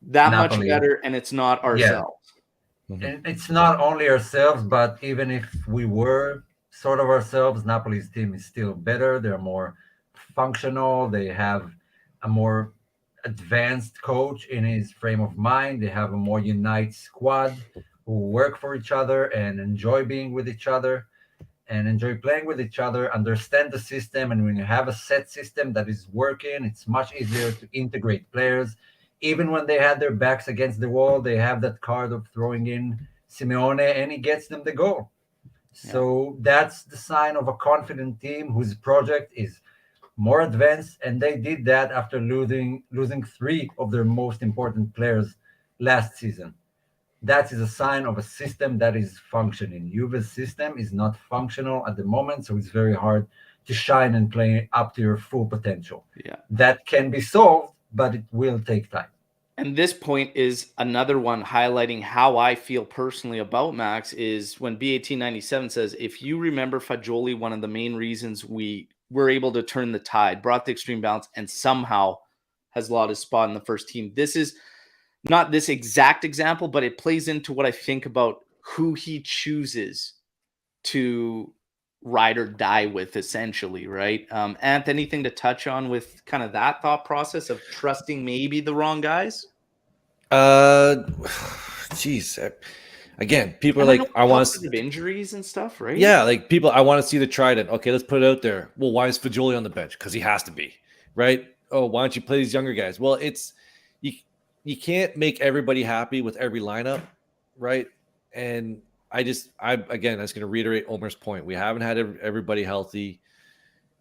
That Napoli. much better, and it's not ourselves. Yeah. And it's not only ourselves, but even if we were sort of ourselves, Napoli's team is still better. They're more functional. They have a more advanced coach in his frame of mind. They have a more united squad who work for each other and enjoy being with each other and enjoy playing with each other, understand the system. And when you have a set system that is working, it's much easier to integrate players. Even when they had their backs against the wall, they have that card of throwing in Simeone and he gets them the goal. So that's the sign of a confident team whose project is more advanced, and they did that after losing three of their most important players last season. That is a sign of a system that is functioning. Juve's system is not functional at the moment, so it's very hard to shine and play up to your full potential. Yeah. That can be solved, but it will take time. And this point is another one highlighting how I feel personally about Max is when B1897 says, if you remember Fagioli, one of the main reasons we were able to turn the tide, brought the extreme balance, and somehow has lost his spot in the first team. This is not this exact example, but it plays into what I think about who he chooses to ride or die with, essentially, right? Ant, anything to touch on with kind of that thought process of trusting maybe the wrong guys? Jeez, again, people are And I like, know I want because to. of injuries and stuff, right? Yeah, like people, I want to see the trident. Okay, let's put it out there. Well, why is Fajoli on the bench? Because he has to be, right? Oh, why don't you play these younger guys? Well, it's you. You can't make everybody happy with every lineup, right? And I was going to reiterate Omer's point. We haven't had everybody healthy.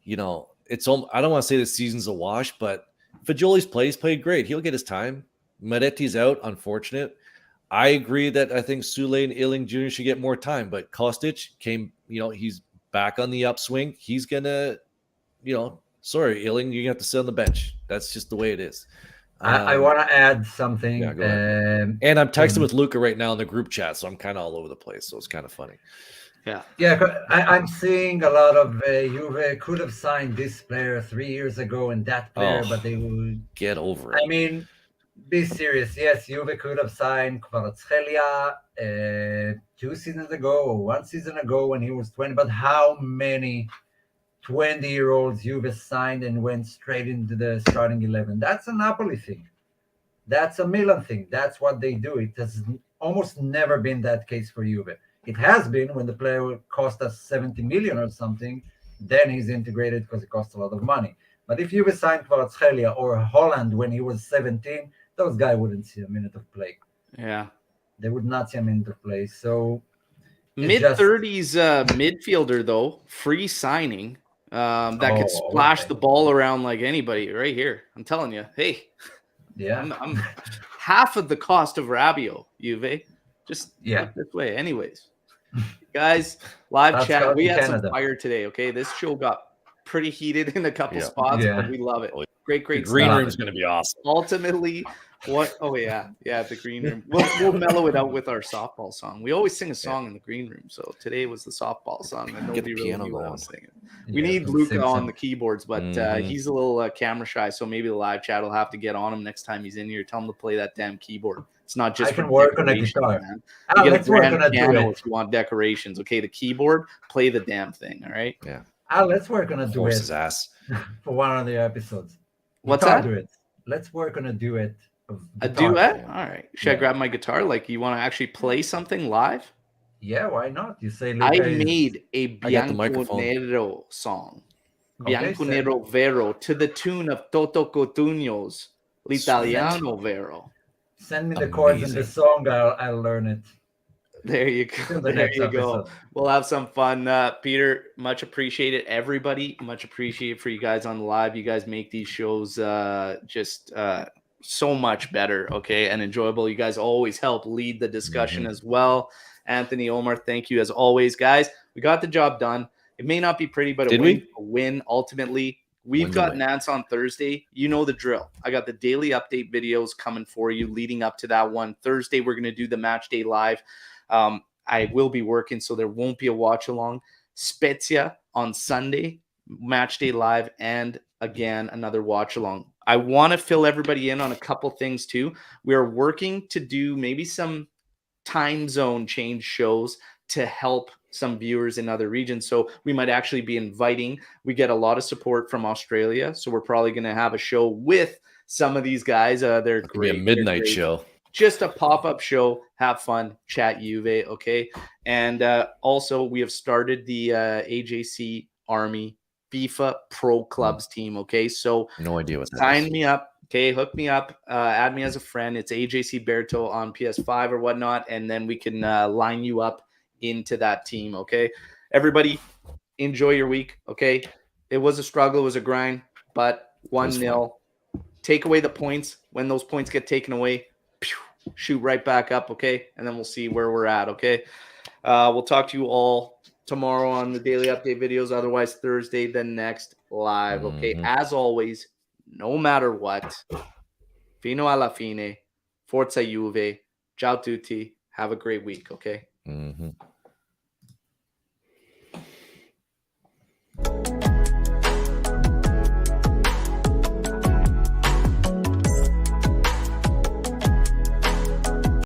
You know, I don't want to say the season's a wash, but Fajoli's played great. He'll get his time. Meretti's out, unfortunate. I agree that I think Sule and Illing Jr. should get more time, but Kostic came, he's back on the upswing. He's gonna, sorry, Illing, you have to sit on the bench. That's just the way it is. I want to add something. Yeah, go ahead. And I'm texting with Luca right now in the group chat, so I'm kind of all over the place. So it's kind of funny. Yeah. I'm seeing a lot of Juve could have signed this player 3 years ago and that player, but they would get over it. I mean, be serious. Yes, Juve could have signed Kvaratskhelia 2 seasons ago or 1 season ago when he was 20. But how many 20-year-olds Juve signed and went straight into the starting 11? That's a Napoli thing. That's a Milan thing. That's what they do. It has almost never been that case for Juve. It has been when the player cost us 70 million or something, then he's integrated because it costs a lot of money. But if Juve signed Kvaratskhelia or Holland when he was 17, those guys wouldn't see a minute of play. Yeah. They would not see a minute of play. So mid-30s midfielder, though, free signing that could splash the ball around like anybody right here. I'm telling you. Hey. Yeah. I'm half of the cost of Rabiot, Juve. Just look this way. Anyways, guys, live chat. We had some fire today, okay? This show got pretty heated in a couple spots, but we love it. Great the green room's going to be awesome. Ultimately, the green room. We'll mellow it out with our softball song. We always sing a song in the green room, so today was the softball song, and nobody really knew what I was singing. We need Luca on the keyboards, but he's a little camera shy, so maybe the live chat will have to get on him next time he's in here. Tell him to play that damn keyboard. It's not just I can work on a guitar. Man. You get a grand piano if you want decorations. Okay, the keyboard, play the damn thing. All right. Yeah. Let's work on a duet. His ass for one of the episodes. What's that? Duet. Let's work on a duet. A duet? All right. Should I grab my guitar? Like, you want to actually play something live? Yeah, why not? You say Luca made a Bianco Nero song. Bianco Nero Vero to the tune of Toto Cotugno's L'Italiano Vero. Send me the chords and the song. I'll learn it. There you go. There you go. We'll have some fun. Peter, much appreciated. Everybody, much appreciated for you guys on the live. You guys make these shows just so much better, okay, and enjoyable. You guys always help lead the discussion as well. Anthony, Omer, thank you as always. Guys, we got the job done. It may not be pretty, but a win ultimately. We've got Nance on Thursday. You know the drill. I got the daily update videos coming for you leading up to that one. Thursday, we're going to do the match day live. I will be working, so there won't be a watch along. Spezia on Sunday, match day live, and again, another watch along. I want to fill everybody in on a couple things too. We are working to do maybe some time zone change shows to help some viewers in other regions. So we might actually be inviting, we get a lot of support from Australia. So we're probably going to have a show with some of these guys. They're great. Be a midnight show. Just a pop-up show. Have fun. Chat Juve. Okay. And also we have started the AJC Army FIFA Pro Clubs team. Okay. So no idea what that sign me up. Okay, hook me up, add me as a friend. It's AJC Berto on PS5 or whatnot, and then we can line you up into that team, okay? Everybody, enjoy your week, okay? It was a struggle, it was a grind, but 1-0. Take away the points. When those points get taken away, shoot right back up, okay? And then we'll see where we're at, okay? We'll talk to you all tomorrow on the daily update videos. Otherwise, Thursday, the next live, okay? As always, no matter what, fino alla fine, forza Juve, ciao tutti, have a great week, okay?